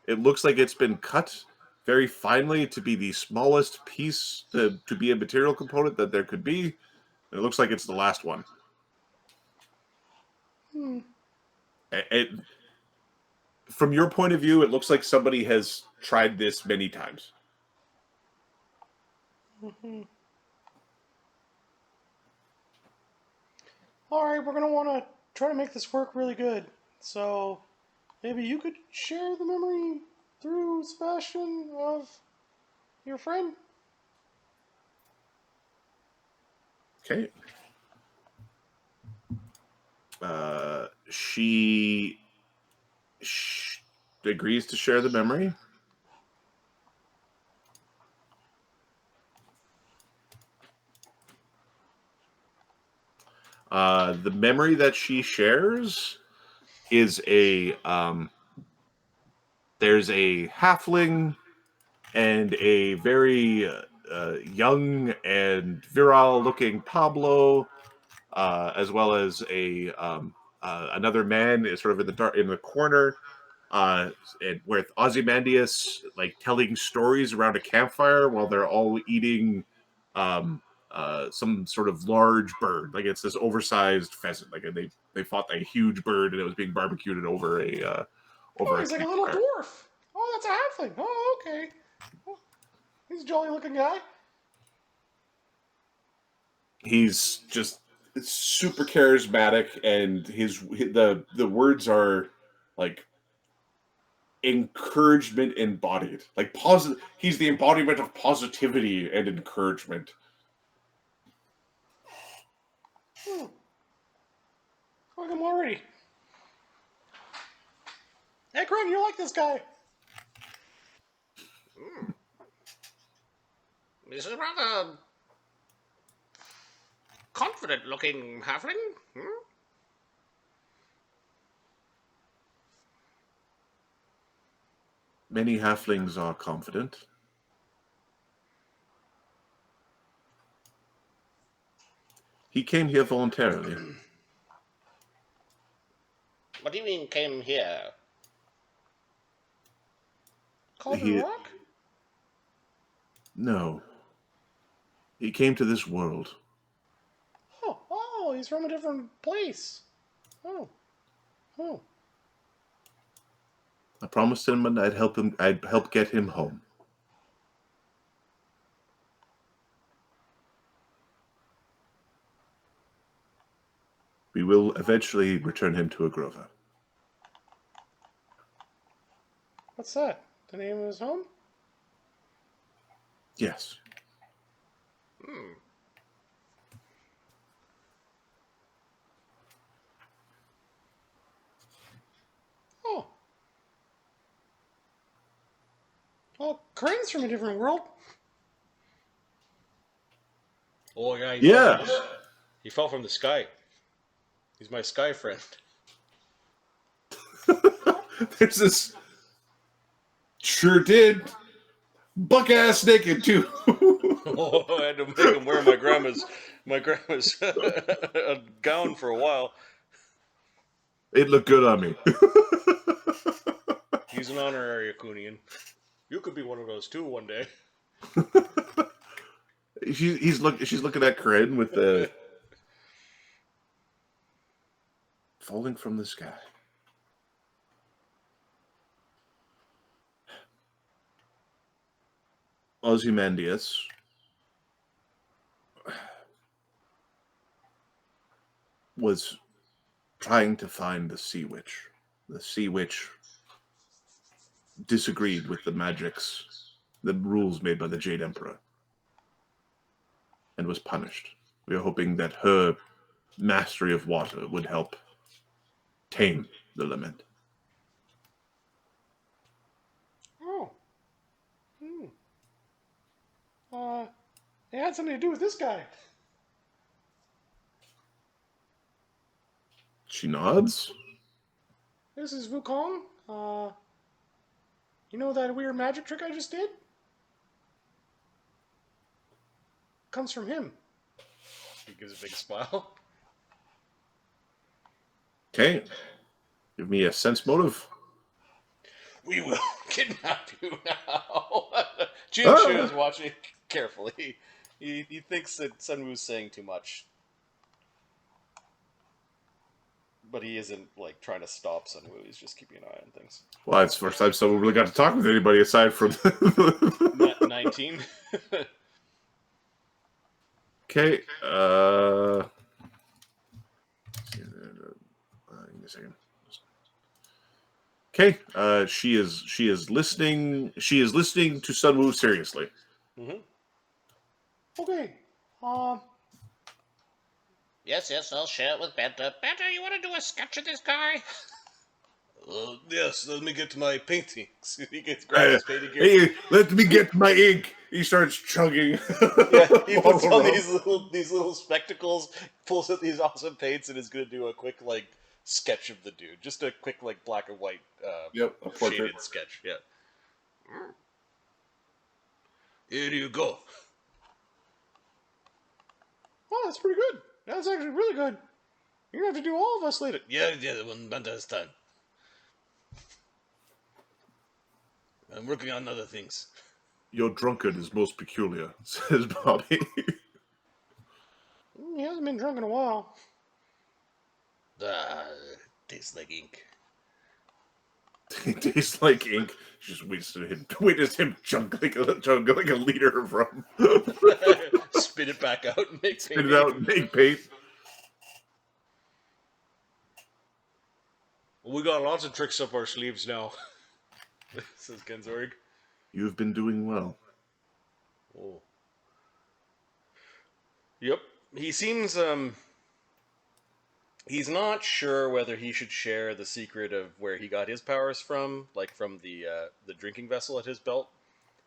it looks like it's been cut very finely to be the smallest piece to be a material component that there could be. It looks like it's the last one. From your point of view, it looks like somebody has tried this many times. Alright, we're going to want to try to make this work really good. So, maybe you could share the memory through Sebastian of your friend? Okay. She agrees to share the memory. The memory that she shares is there's a halfling and a very young and virile-looking Pablo, as well as another man is sort of in the corner, and with Ozymandius like telling stories around a campfire while they're all eating some sort of large bird. Like it's this oversized pheasant. Like they fought a huge bird and it was being barbecued over a Oh, he's like a little dwarf. Oh, that's a halfling. Oh, okay. Oh, he's a jolly looking guy. He's just super charismatic, and the words are like encouragement embodied. Like positive. He's the embodiment of positivity and encouragement. I like him already. Hey, Kraken, you like this guy? He's a rather confident-looking halfling. Many halflings are confident. He came here voluntarily. What do you mean came here? Cauldron Rock? No. He came to this world. Oh, he's from a different place. Oh. I promised him and I'd help get him home. We will eventually return him to Agrova. What's that? The name of his home? Yes. Oh. Well, Crane's from a different world. Oh yeah. He fell from the sky. He's my sky friend. There's this. Sure did. Buck ass naked too. Oh, I had to make him wear my grandma's gown for a while. It looked good on me. He's an honorary Akunian. You could be one of those too one day. She's looking at Corinne with the falling from the sky. Ozymandius was trying to find the Sea Witch. The Sea Witch disagreed with the rules made by the Jade Emperor, and was punished. We are hoping that her mastery of water would help tame the lament. Oh. It had something to do with this guy. She nods. This is Wukong. You know that weird magic trick I just did? Comes from him. He gives a big smile. Okay. Give me a sense motive. We will kidnap you now. Jinshu is watching carefully. He thinks that Sunwoo's saying too much. But he isn't, like, trying to stop Sunwoo. He's just keeping an eye on things. Well, it's the first time someone really got to talk with anybody aside from... 19. Okay. Give me a second. Okay. She is listening. She is listening to Sunwoo seriously. Mm-hmm. Okay. Yes, I'll share it with Banta. Banta, you want to do a sketch of this guy? Yes, let me get my paintings. He gets grabs his painting gear. Hey, let me get my ink. he starts chugging. Yeah, he puts bottle on rum. these little spectacles, pulls out these awesome paints, and is gonna do a quick like sketch of the dude, just a quick like black and white Yep, a portrait. shaded sketch. Yeah. Here you go. Oh, that's pretty good. That's actually really good. You're gonna have to do all of us later. Yeah, when Banta has time. I'm working on other things. Your drunkard is most peculiar, says Bobby. He hasn't been drunk in a while. Ah, tastes like ink. It tastes like ink. Just witnessed him chug like a liter of rum. Spit it back out and make Spit it out and make paint. Well, we got lots of tricks up our sleeves now, says Ganzorig. You've been doing well. Oh. Yep. He seems, he's not sure whether he should share the secret of where he got his powers from, like from the drinking vessel at his belt.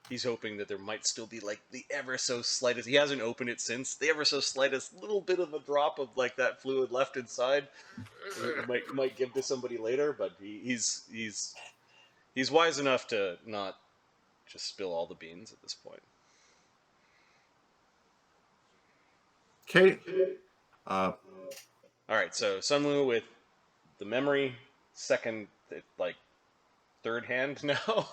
He's hoping that there might still be like the ever so slightest. He hasn't opened it since. The ever so slightest little bit of a drop of like that fluid left inside. Might give to somebody later, but he's wise enough to not just spill all the beans at this point. Okay. All right, so Sunwoo with the memory, second, like, third hand now.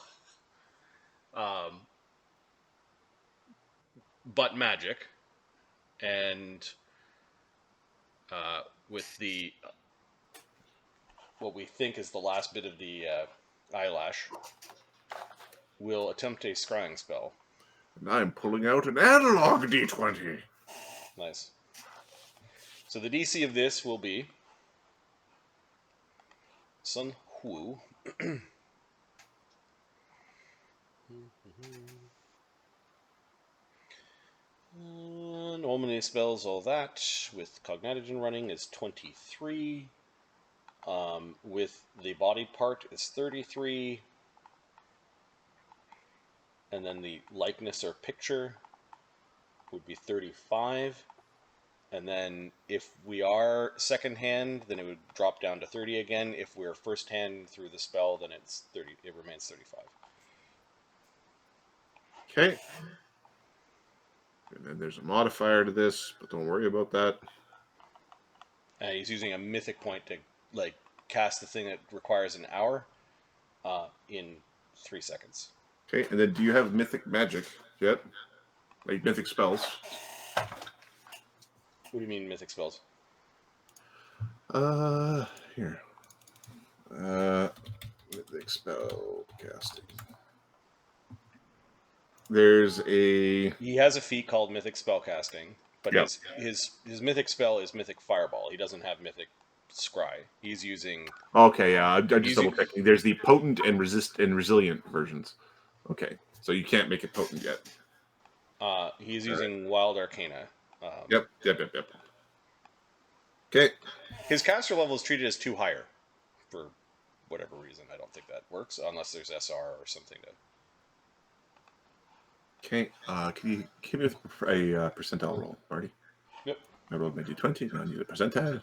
But magic. And with the, what we think is the last bit of the eyelash, we'll attempt a scrying spell. And I'm pulling out an analog D20. Nice. So the DC of this will be Sun Hu. Normally spells all that with Cognitogen running is 23. With the body part is 33. And then the likeness or picture would be 35. And then if we are second hand, then it would drop down to 30 again. If we're first hand through the spell, then it's 30. It remains 35. Okay. And then there's a modifier to this, but don't worry about that. He's using a mythic point to like cast the thing that requires an hour in 3 seconds. Okay, and then do you have mythic magic yet? Like mythic spells? What do you mean mythic spells? Here. Mythic spell casting. There's a... He has a feat called mythic spellcasting, but Yep. his mythic spell is mythic fireball. He doesn't have mythic scry. He's using... Okay, yeah, I'm just Using- double checking. There's the potent and resilient versions. Okay, so you can't make it potent yet. He's using wild arcana. Yep. Okay. His caster level is treated as 2 higher for whatever reason. I don't think that works unless there's SR or something to... Okay, can you give me a percentile roll, Marty? Yep. I rolled my D20, now I need a percentile.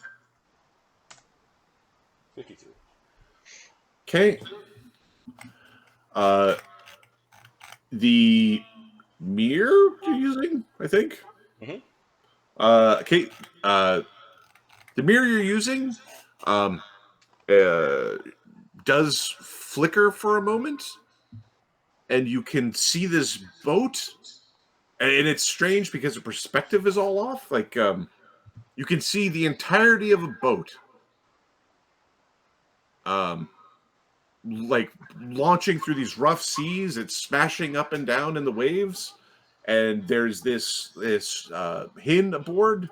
53. Okay. The mirror you're using, I think? Mhm. Okay. The mirror you're using does flicker for a moment, and you can see this boat, and it's strange because the perspective is all off. Like, you can see the entirety of a boat, like launching through these rough seas. It's smashing up and down in the waves, and there's this hin aboard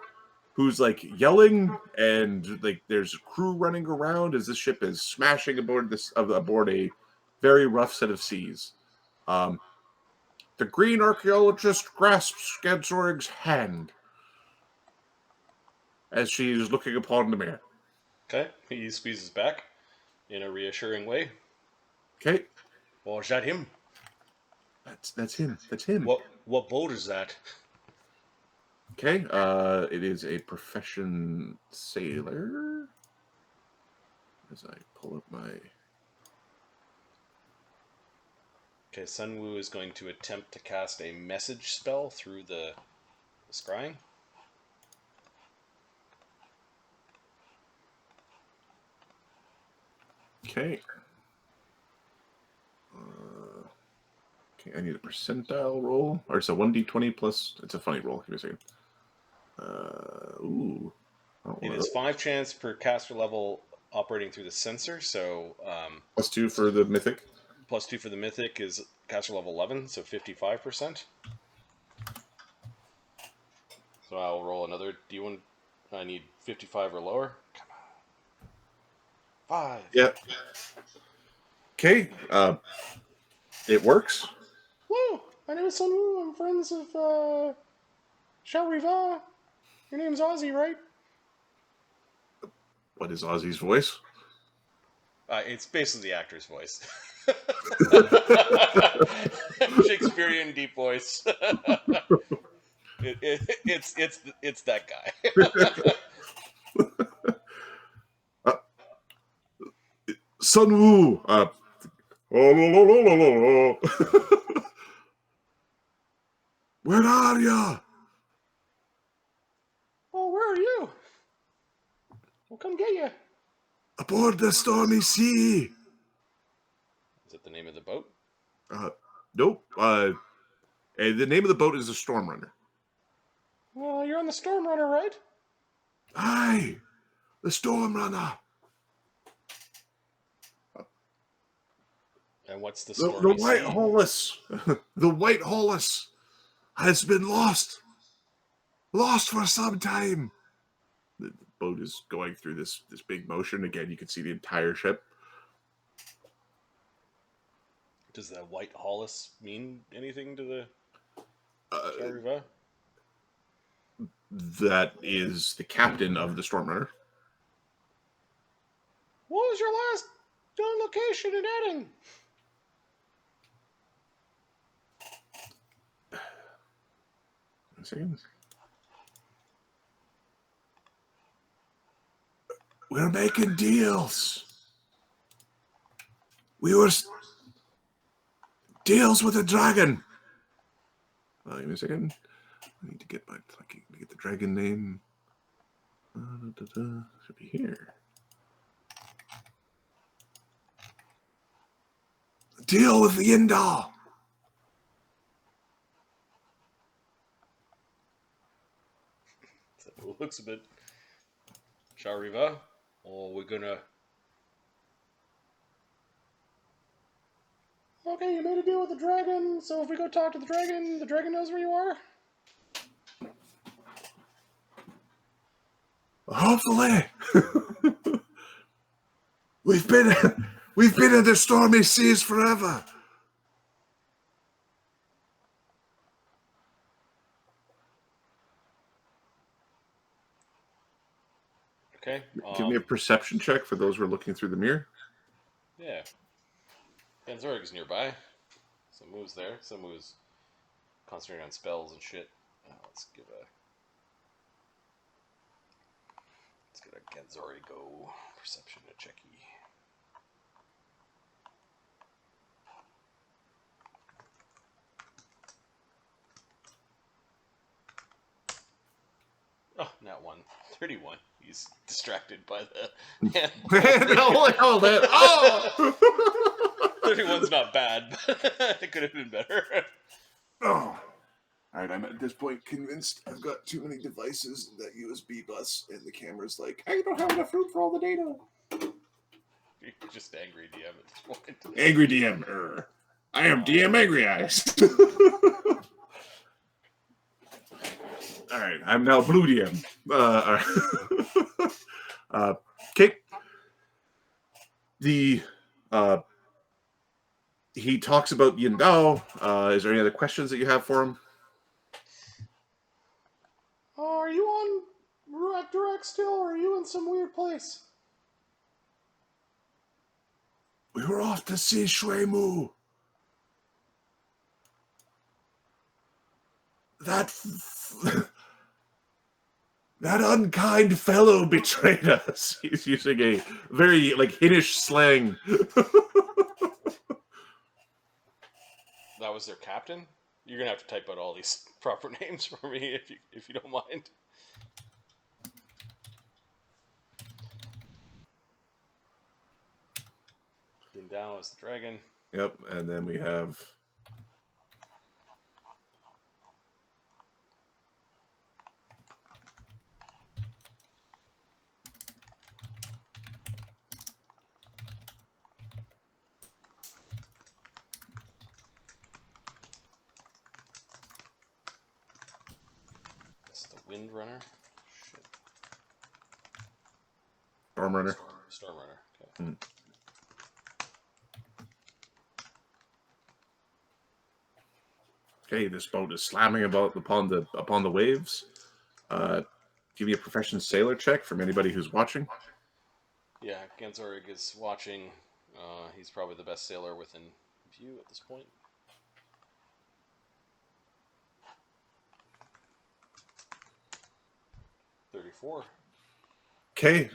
who's like yelling, and like there's a crew running around as this ship is smashing aboard a very rough set of seas. The green archaeologist grasps Ganzorig's hand as she is looking upon the mirror. Okay. He squeezes back in a reassuring way. Okay, Or is that him? that's him. That's him. What boat is that? Okay, it is a profession sailor. As I pull up my... Okay, Sunwoo is going to attempt to cast a message spell through the scrying. Okay. Okay, I need a percentile roll. Or it's a 1d20 plus... It's a funny roll. Give me a second. Ooh. Oh, It is 5 chance per caster level operating through the sensor, so plus 2 for the mythic. plus 2 for the mythic is caster level 11, so 55%. So I'll roll another d1. I need 55 or lower. Come on. 5. Yep. Okay, it works. Whoa! My name is Sunwoo. I'm friends of Sha'ree Va. Your name's Ozzy, right? What is Ozzy's voice? It's basically the actor's voice. Shakespearean deep voice. It's that guy. Sunwoo. Oh, lo, lo, lo, lo, lo, lo. Where are ya? Oh, where are you? We'll come get you. Aboard the stormy sea. Is that the name of the boat? Nope. The name of the boat is the Storm Runner. Well, you're on the Storm Runner, right? Aye, the Storm Runner. And what's the The stormy White sea? Hollis. The White Hollis has been lost. Lost for some time. The boat is going through this big motion. Again, you can see the entire ship. Does the White Hollis mean anything to the Sha'ree Va? That is the captain of the Storm Runner. What was your last location in Edding? One second. We're making deals. We were deals with a dragon. Give me a second. I need to get the dragon name. Should be here. Deal with the Indal. So it looks a bit Sha'ree Va. Oh, we're gonna. Okay, you made a deal with the dragon, so if we go talk to the dragon knows where you are? Hopefully. We've been in the stormy seas forever. Okay. Give me a perception check for those who are looking through the mirror. Yeah. Ganzorig is nearby. Samu's there. Samu's concentrating on spells and shit. Let's give a Ganzorig go perception to checky. Oh, not 1. 31. He's distracted by the hand. Hold it. Oh! 31's not bad, but it could have been better. Oh. All right, I'm at this point convinced I've got too many devices in that USB bus, and the camera's like, I don't have enough room for all the data. You're just angry DM at this point. Angry DM. I am DM Angry Eyes. All right, I'm now Blue DM. Okay. He talks about Yindao. Is there any other questions that you have for him? Are you on Rurak still, or are you in some weird place? We were off to see Shui Mu. that unkind fellow betrayed us. He's using a very Hinnish slang. That was their captain? You're gonna have to type out all these proper names for me if you don't mind. Down is the dragon. Yep, and then we have It's the wind runner. Shit. Storm Runner. Storm runner. Okay. Okay, this boat is slamming upon the waves. Give me a profession sailor check from anybody who's watching. Yeah, Ganzorig is watching. He's probably the best sailor within view at this point. $34. Okay,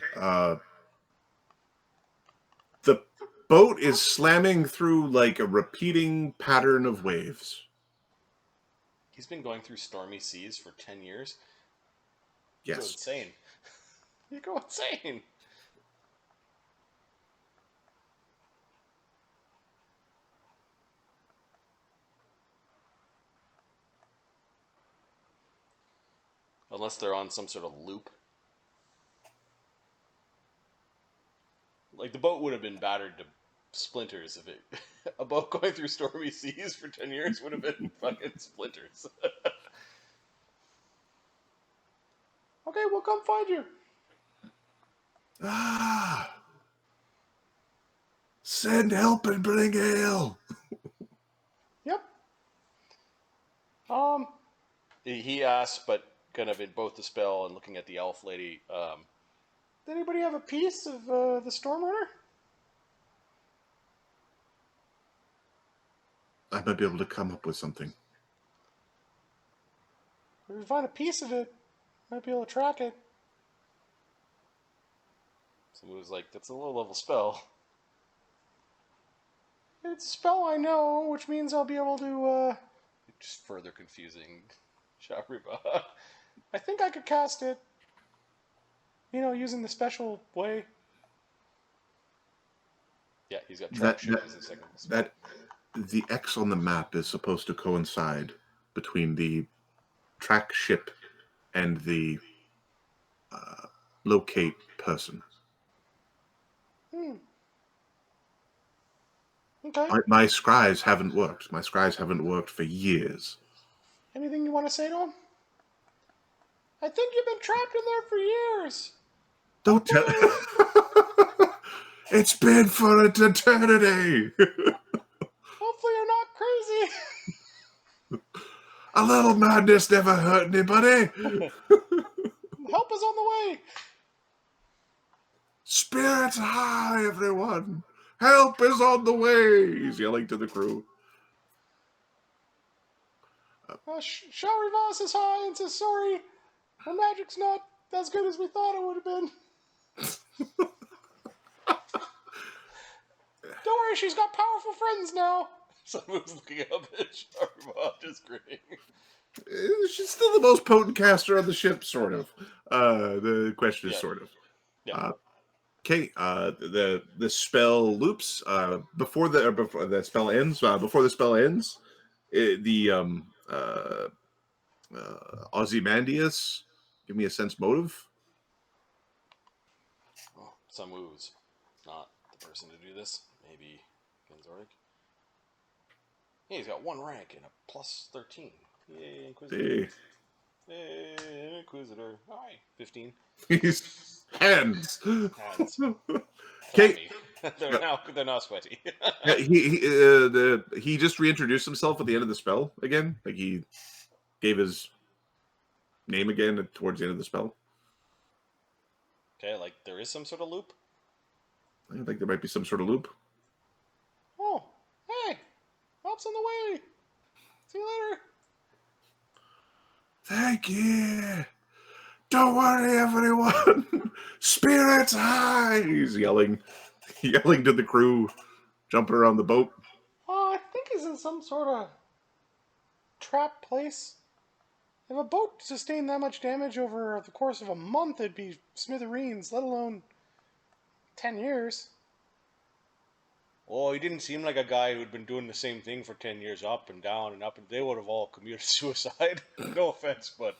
the boat is slamming through a repeating pattern of waves. He's been going through stormy seas for 10 years. Yes. You go insane. You go insane. Unless they're on some sort of loop. Like, the boat would have been battered to splinters if it... A boat going through stormy seas for 10 years would have been fucking splinters. Okay, we'll come find you. Send help and bring ale. Yep. He asked, but kind of in both the spell and looking at the elf lady, Does anybody have a piece of the Storm Runner? I might be able to come up with something. If we find a piece of it, might be able to track it. someone was like, that's a low level spell. It's a spell I know, which means I'll be able to, Just further confusing Sha'ree Va. I think I could cast it, using the special way. Yeah, he's got track ship That- as his second spell. That the X on the map is supposed to coincide between the track ship and the locate person. Okay. My scries haven't worked. My scries haven't worked for years. Anything you want to say to him? I think you've been trapped in there for years. Don't tell. It's been for an eternity. Hopefully you're not crazy. A little madness never hurt anybody. Help is on the way. Spirits high, everyone. Help is on the way. He's yelling to the crew. Sha'ree Va says hi and says sorry. Her magic's not as good as we thought it would have been. Don't worry, she's got powerful friends now. Someone's looking up at Sha'ree Va, just grinning. She's still the most potent caster on the ship, sort of. The question is sort of. Yeah. Okay, the spell loops before the spell ends. Before the spell ends, Ozymandius, give me a sense motive. Oh, some moves. Not the person to do this. Maybe Ganzorig. Yeah, he's got 1 rank and a plus 13. Yay, Inquisitor. Hey, Inquisitor. Hi. 15. He's hands. Hands. Okay. They're now sweaty. Yeah, he just reintroduced himself at the end of the spell again. Like he gave his name again towards the end of the spell. Okay, like there is some sort of loop. I think there might be some sort of loop. Oh, hey, help's on the way. See you later. Thank you. Don't worry, everyone. Spirits high. He's yelling to the crew, jumping around the boat. I think he's in some sort of trap place. If a boat sustained that much damage over the course of a month, it'd be smithereens, let alone 10 years. Oh, he didn't seem like a guy who'd been doing the same thing for 10 years, up and down and up, and they would have all committed suicide. No offense, but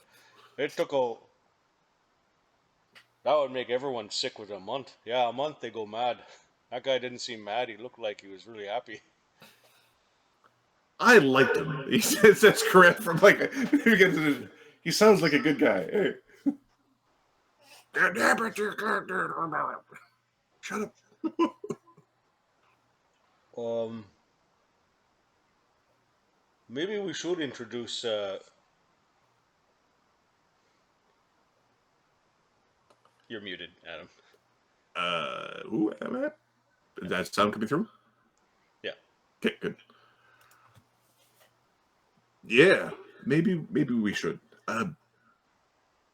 it took a... That would make everyone sick with a month. Yeah, a month they go mad. That guy didn't seem mad. He looked like he was really happy. I liked him. He says that's correct from like he sounds like a good guy. Hey. Shut up. Maybe we should introduce you're muted, Adam. Ooh, am I? Is that sound coming through? Yeah. Okay, good. Yeah, maybe we should.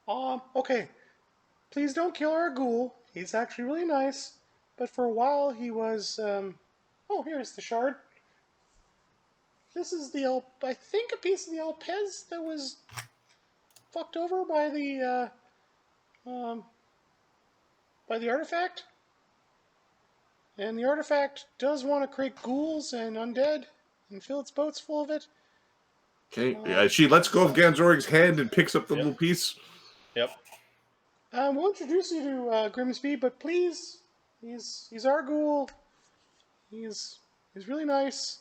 Okay. Please don't kill our ghoul. He's actually really nice. But for a while he was, Oh, here's the shard. This is I think a piece of the Alpez that was fucked over by the artifact. And the artifact does want to create ghouls and undead and fill its boats full of it. Okay, she lets go of Ganzorig's hand and picks up the little piece. Yep. We'll introduce you to Grimsby, but please, he's our ghoul. He's really nice.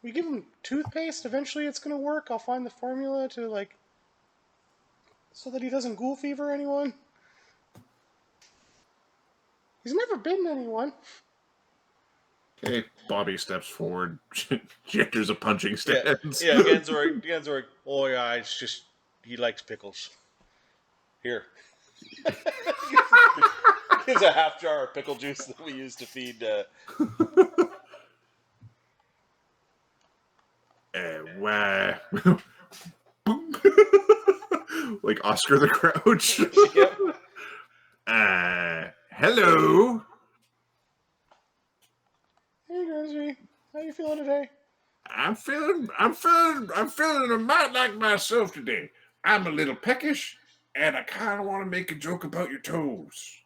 We give him toothpaste. Eventually, it's gonna work. I'll find the formula to so that he doesn't ghoul fever anyone. He's never bitten anyone. Okay, Bobby steps forward. She enters a punching stance. Yeah, Ganzorig. Oh yeah, it's just he likes pickles. Here. Here's a half jar of pickle juice that we use to feed. Why? Like Oscar the Grouch. Yep. Hello. Hey, Grimsby. How you feeling today? I'm feeling a mite like myself today. I'm a little peckish, and I kind of want to make a joke about your toes.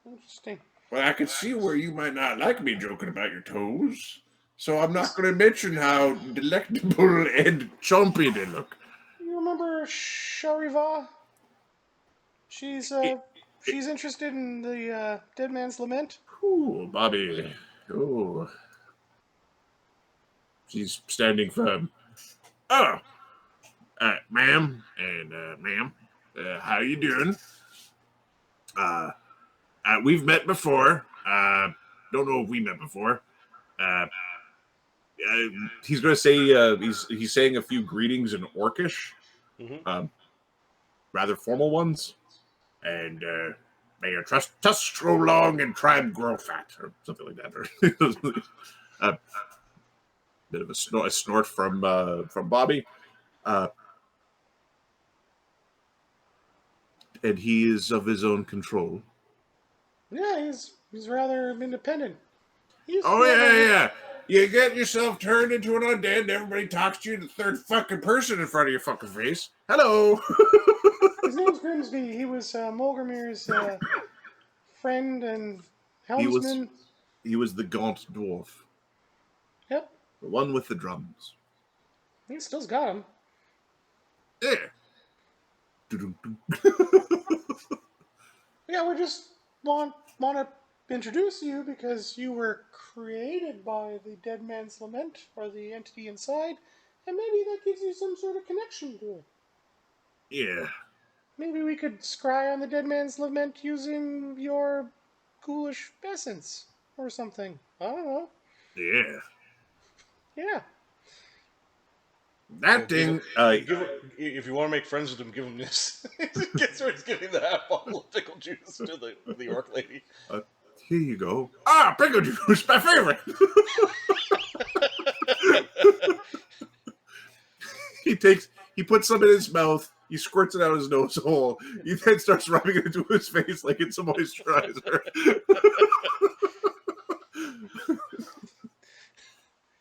Interesting. Well, I can see where you might not like me joking about your toes, so I'm not going to mention how delectable and chompy they look. You remember Sha'ree Va? She's interested in the Dead Man's Lament. Ooh, Bobby. Ooh. She's standing firm. Oh. Ma'am and ma'am, how you doing? We've met before. Don't know if we met before. He's going to say he's saying a few greetings in Orcish, rather formal ones, and may your tusks grow long and tribe grow fat, or something like that. Or bit of a snort from Bobby. And he is of his own control. Yeah, he's rather independent. Yeah. You get yourself turned into an undead, and everybody talks to you in the third fucking person in front of your fucking face. Hello. His name's Grimsby. He was Mulgrimir's friend and helmsman. He was the gaunt dwarf. Yep. The one with the drums. He still's got him. Yeah. Yeah, we just want to introduce you because you were created by the Dead Man's Lament, or the entity inside, and maybe that gives you some sort of connection to it. Yeah. Maybe we could scry on the Dead Man's Lament using your ghoulish essence or something. I don't know. Yeah. Yeah. That thing. If you want to make friends with him, give him this. He's giving the half bottle of pickle juice to the orc lady. Here you go. Pickle juice, my favorite. He puts some in his mouth. He squirts it out his nose hole. He then starts rubbing it into his face like it's a moisturizer.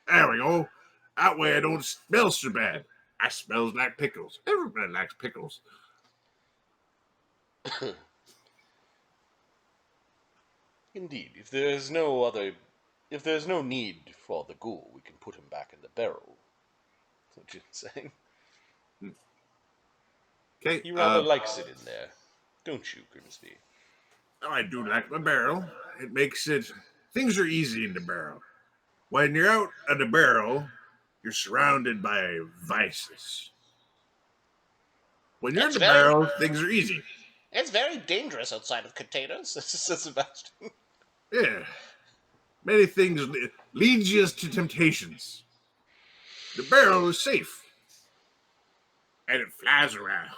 There we go. That way I don't smell so bad. I smells like pickles. Everybody likes pickles. Indeed, if there's no need for the ghoul, we can put him back in the barrel. That's what you're saying. Okay. He rather likes it in there, don't you, Grimsby? I do like my barrel. It makes it... Things are easy in the barrel. When you're out of the barrel, you're surrounded by vices. When you're in the barrel, things are easy. It's very dangerous outside of containers, says Sebastian. Yeah. Many things leads you to temptations. The barrel is safe. And it flies around.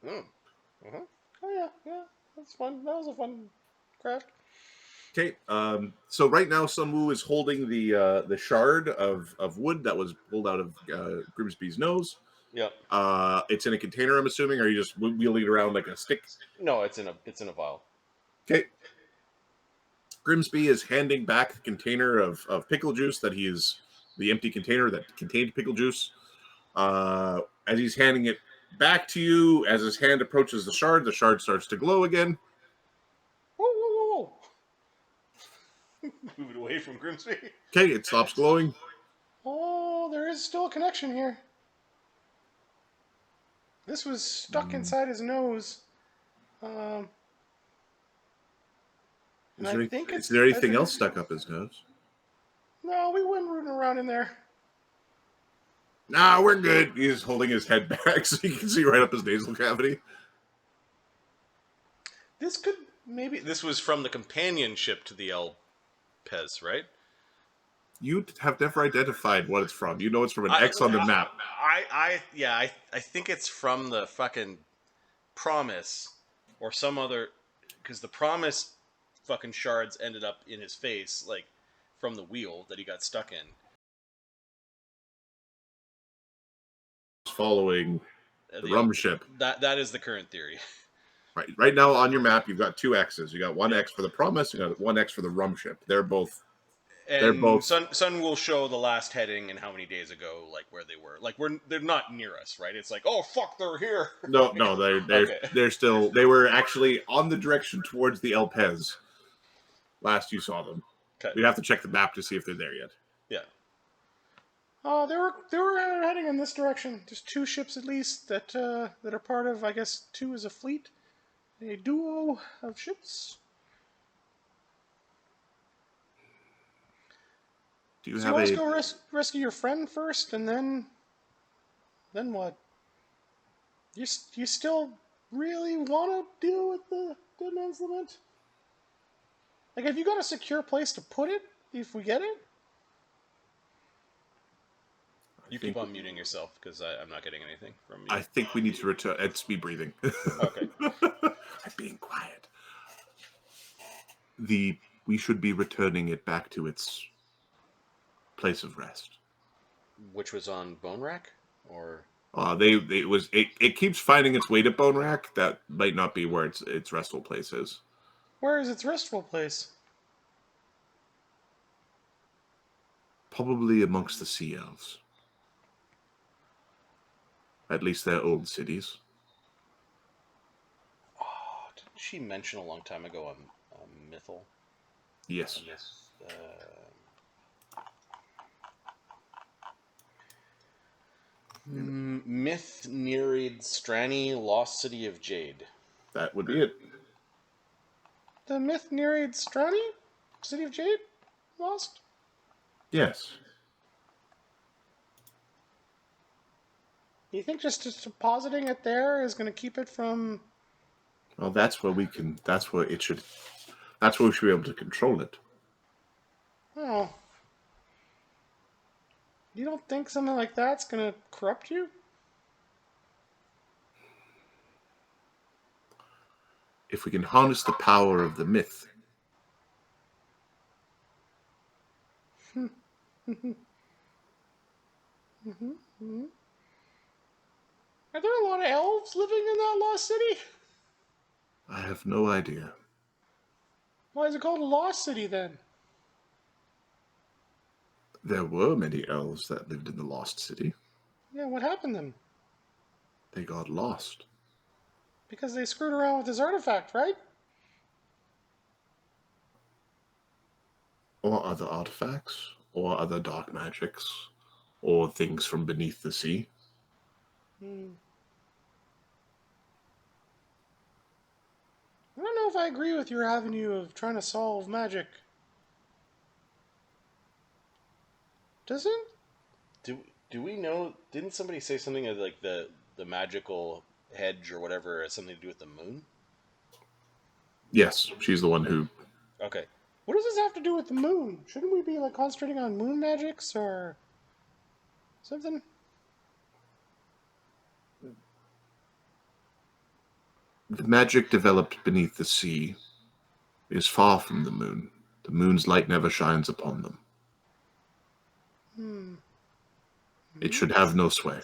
Oh yeah, that's fun. That was a fun craft. Okay, so right now Sunwoo is holding the shard of wood that was pulled out of Grimsby's nose. Yep. It's in a container, I'm assuming, or are you just wheeling it around like a stick? No, it's in a vial. Okay. Grimsby is handing back the container of pickle juice the empty container that contained pickle juice. As he's handing it back to you, as his hand approaches the shard starts to glow again. Whoa. Move it away from Grimsby. Okay, it stops glowing. Oh, there is still a connection here. This was stuck inside his nose. And Is there anything else stuck up his nose? No, we went rooting around in there. Nah, we're good. He's holding his head back so you can see right up his nasal cavity. This was from the companionship to the El Pez, right? You have never identified what it's from. You know it's from an X on the map. I think it's from the fucking Promise or some other, because the Promise fucking shards ended up in his face, like from the wheel that he got stuck in. Following the rum ship. That is the current theory. Right now on your map, you've got two X's. You got one X for the Promise, you got one X for the rum ship. They're both. Sun will show the last heading and how many days ago, like where they were. Like they're not near us, right? It's like, oh fuck, they're here. No, they're still. They were actually on the direction towards the El Pez. Last you saw them. Okay. We'd have to check the map to see if they're there yet. Yeah. Oh, they were heading in this direction. There's two ships at least that are part of, I guess, two is a fleet, a duo of ships. Do you So have you want to go rescue your friend first, and then what? You still really want to deal with the Dead Man's Lament? Like, have you got a secure place to put it if we get it? You keep on muting yourself because I'm not getting anything from you. I think we need to return. It's me breathing. Okay. I'm being quiet. We should be returning it back to its place of rest. Which was on Bone Rack, or it keeps finding its way to Bone Rack. That might not be where its restful place is. Where is its restful place? Probably amongst the sea elves. At least their old cities. Oh, didn't she mention a long time ago a mythal? Yes. Myth Nereid Strani, Lost City of Jade. That would be it. The Myth Nereid Strani? City of Jade? Lost? Yes. You think just depositing it there is going to keep it from... Well, that's where we should be able to control it. Oh. You don't think something like that's going to corrupt you? If we can harness the power of the myth. Mm-hmm. Are there a lot of elves living in that lost city? I have no idea. Why is it called a lost city then? There were many elves that lived in the lost city. Yeah, what happened to them? They got lost. Because they screwed around with this artifact, right? Or other artifacts, or other dark magics, or things from beneath the sea. Hmm. I don't know if I agree with your avenue of trying to solve magic. Doesn't? Do we know? Didn't somebody say something of like the magical hedge or whatever has something to do with the moon? Yes, she's the one who... Okay. What does this have to do with the moon? Shouldn't we be like concentrating on moon magics or something? The magic developed beneath the sea is far from the moon. The moon's light never shines upon them. Hmm. It should have no sway.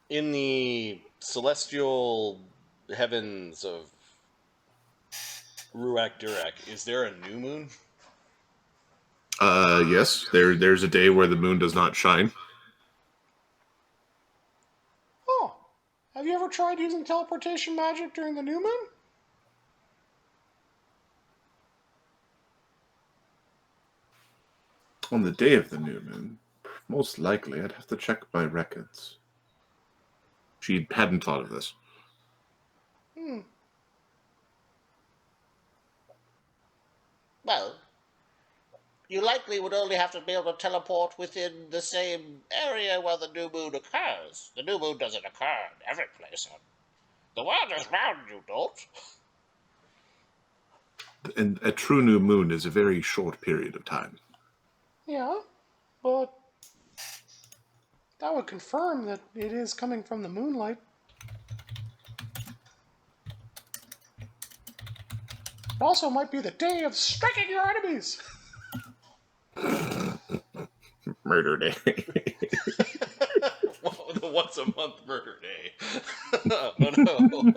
In the celestial heavens of Ruach Durak, is there a new moon? Yes, there's a day where the moon does not shine. Oh, have you ever tried using teleportation magic during the new moon? On the day of the new moon, most likely, I'd have to check my records. She hadn't thought of this. Hmm. Well, you likely would only have to be able to teleport within the same area where the new moon occurs. The new moon doesn't occur in every place. The world is round, you don't. And a true new moon is a very short period of time. Yeah, but that would confirm that it is coming from the moonlight. It also might be the day of striking your enemies. Murder day. The once a month murder day. Oh no.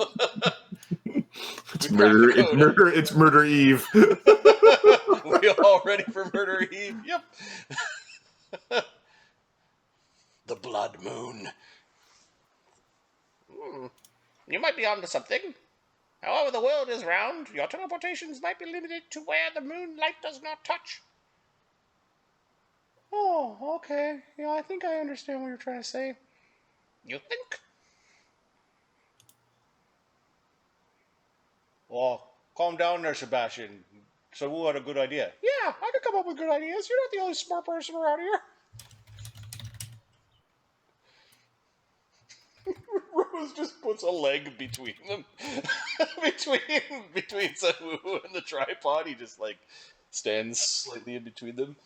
It's murder. It's murder. It's murder eve. We all ready for murder eve? Yep. The blood moon. You might be onto something. However, the world is round. Your teleportations might be limited to where the moonlight does not touch. Oh, okay. Yeah, I think I understand what you're trying to say. You think? Oh, calm down there, Sebastian. So who had a good idea? Yeah, I could come up with good ideas. You're not the only smart person around here. Rose just puts a leg between them. between Sunwoo and the tripod. He just like stands slightly in between them.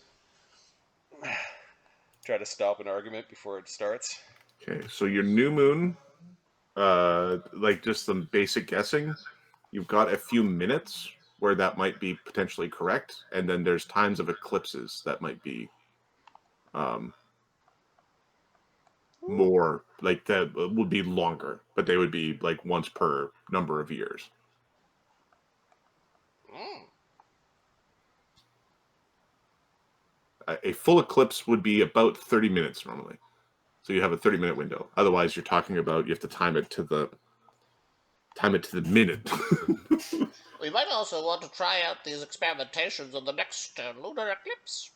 Try to stop an argument before it starts. Okay, so your new moon, like just some basic guessing, you've got a few minutes where that might be potentially correct, and then there's times of eclipses that might be more, like that would be longer, but they would be like once per number of years. A full eclipse would be about 30 minutes normally. So you have a 30-minute window. Otherwise, you're talking about you have to time it to the minute. We might also want to try out these experimentations on the next lunar eclipse.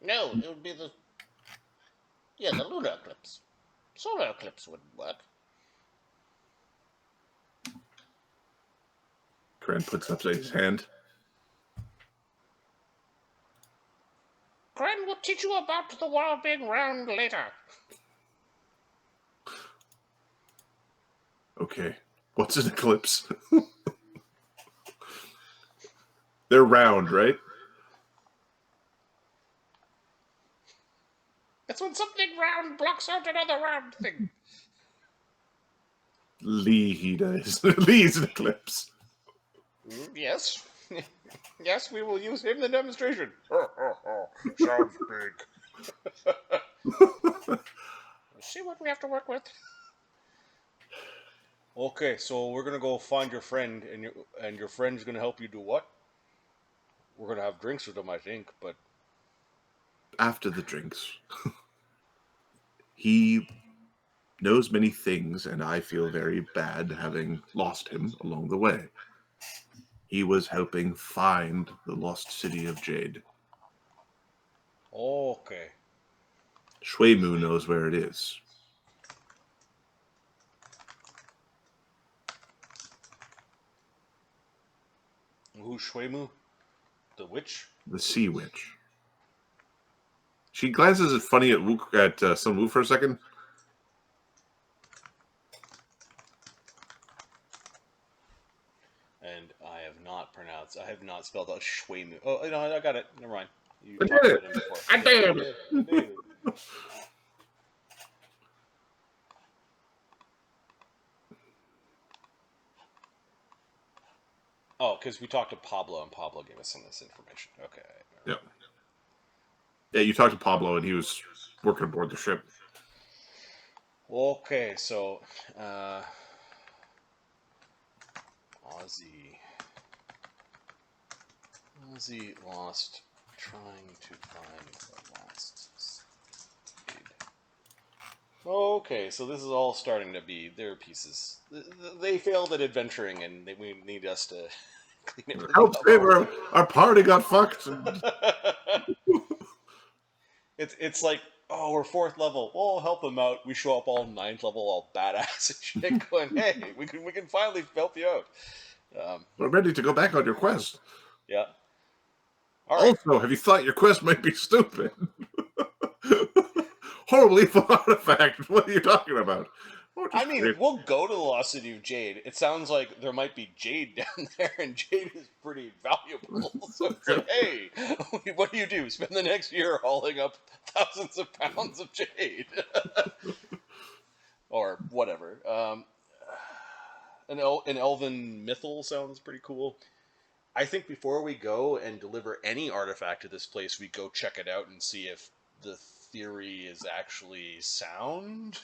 No, it would be the lunar eclipse. Solar eclipse wouldn't work. Karen puts up his hand. Kren will teach you about the world being round later. Okay. What's an eclipse? They're round, right? It's when something round blocks out another round thing. Lee, he does. Lee's an eclipse. Yes. Yes, we will use him in the demonstration. Sounds big. See what we have to work with. Okay, so we're gonna go find your friend, and your friend's gonna help you do what? We're gonna have drinks with him, I think, but After the drinks, he knows many things, and I feel very bad having lost him along the way. He was helping find the lost city of Jade. okay. Shuemu knows where it is. Who's Shuemu? The witch? The Sea Witch. She glances at funny at Sun Wu for a second. And I have not spelled out Shuemu. Oh, no, I got it. Never mind. You I talked did about it. him before. I did it. You did it. Oh, because we talked to Pablo, and Pablo gave us some of this information. Okay. Yeah. Yeah, you talked to Pablo, and he was working aboard the ship. Okay, so Ozzy lost trying to find the lost Squid. Okay, so this is all starting to be their pieces. They failed at adventuring, and we need us to clean everything Help up. save our party got fucked. It's like, oh, we're 4th level. We'll help them out. We show up all 9th level, all badass and shit, going, hey, we can finally help you out. We're ready to go back on your quest. Yeah. All right. Also, have you thought your quest might be stupid? Horrible evil artifact. What are you talking about? I mean, we'll go to the Lost City of Jade. It sounds like there might be jade down there, and jade is pretty valuable. So it's like, hey, what do? Spend the next year hauling up thousands of pounds of jade. Or whatever. An elven mythal sounds pretty cool. I think before we go and deliver any artifact to this place, we go check it out and see if the theory is actually sound.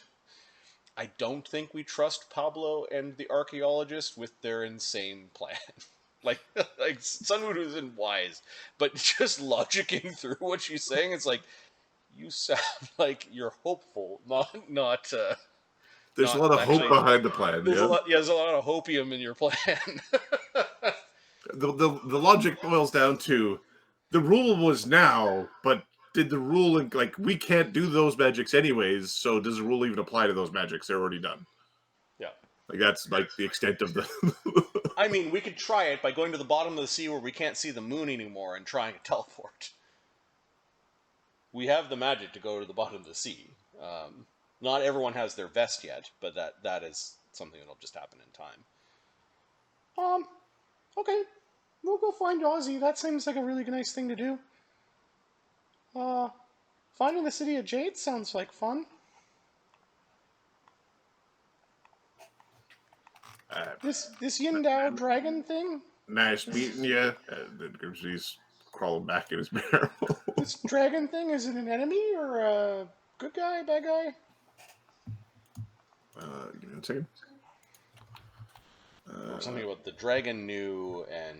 I don't think we trust Pablo and the archaeologist with their insane plan. like Sunwood isn't wise, but just logicking through what she's saying, it's like, you sound like you're hopeful, not There's a not lot of actually, hope behind the plan. there's a lot of hopium in your plan. The logic boils down to the rule was now, but did the rule, like, we can't do those magics anyways, so does the rule even apply to those magics? They're already done. Yeah. Like, that's like the extent of the I mean, we could try it by going to the bottom of the sea where we can't see the moon anymore and trying to teleport. We have the magic to go to the bottom of the sea. Not everyone has their vest yet, but that is something that'll just happen in time. Okay. We'll go find Ozzy. That seems like a really nice thing to do. Finding the city of Jade sounds like fun. This Yindao dragon thing? nice meeting you. He's crawling back in his barrel. This dragon thing, is it an enemy or a good guy, bad guy? Give me a second. Or something about the dragon knew and...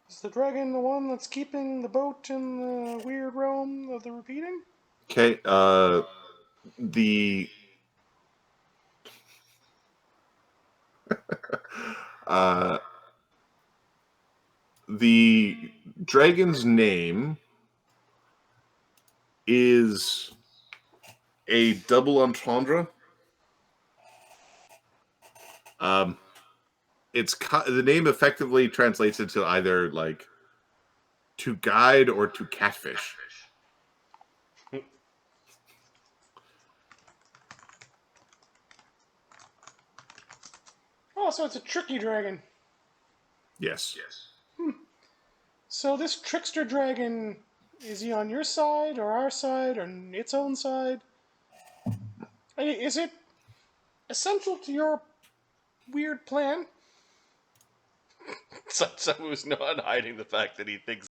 Is the dragon the one that's keeping the boat in the weird realm of the repeating? Okay, the the dragon's name is a double entendre. The name effectively translates into either like to guide or to catfish. Oh, so it's a tricky dragon. Yes. So this trickster dragon, is he on your side or our side or its own side? Is it essential to your weird plan. Someone's not hiding the fact that he thinks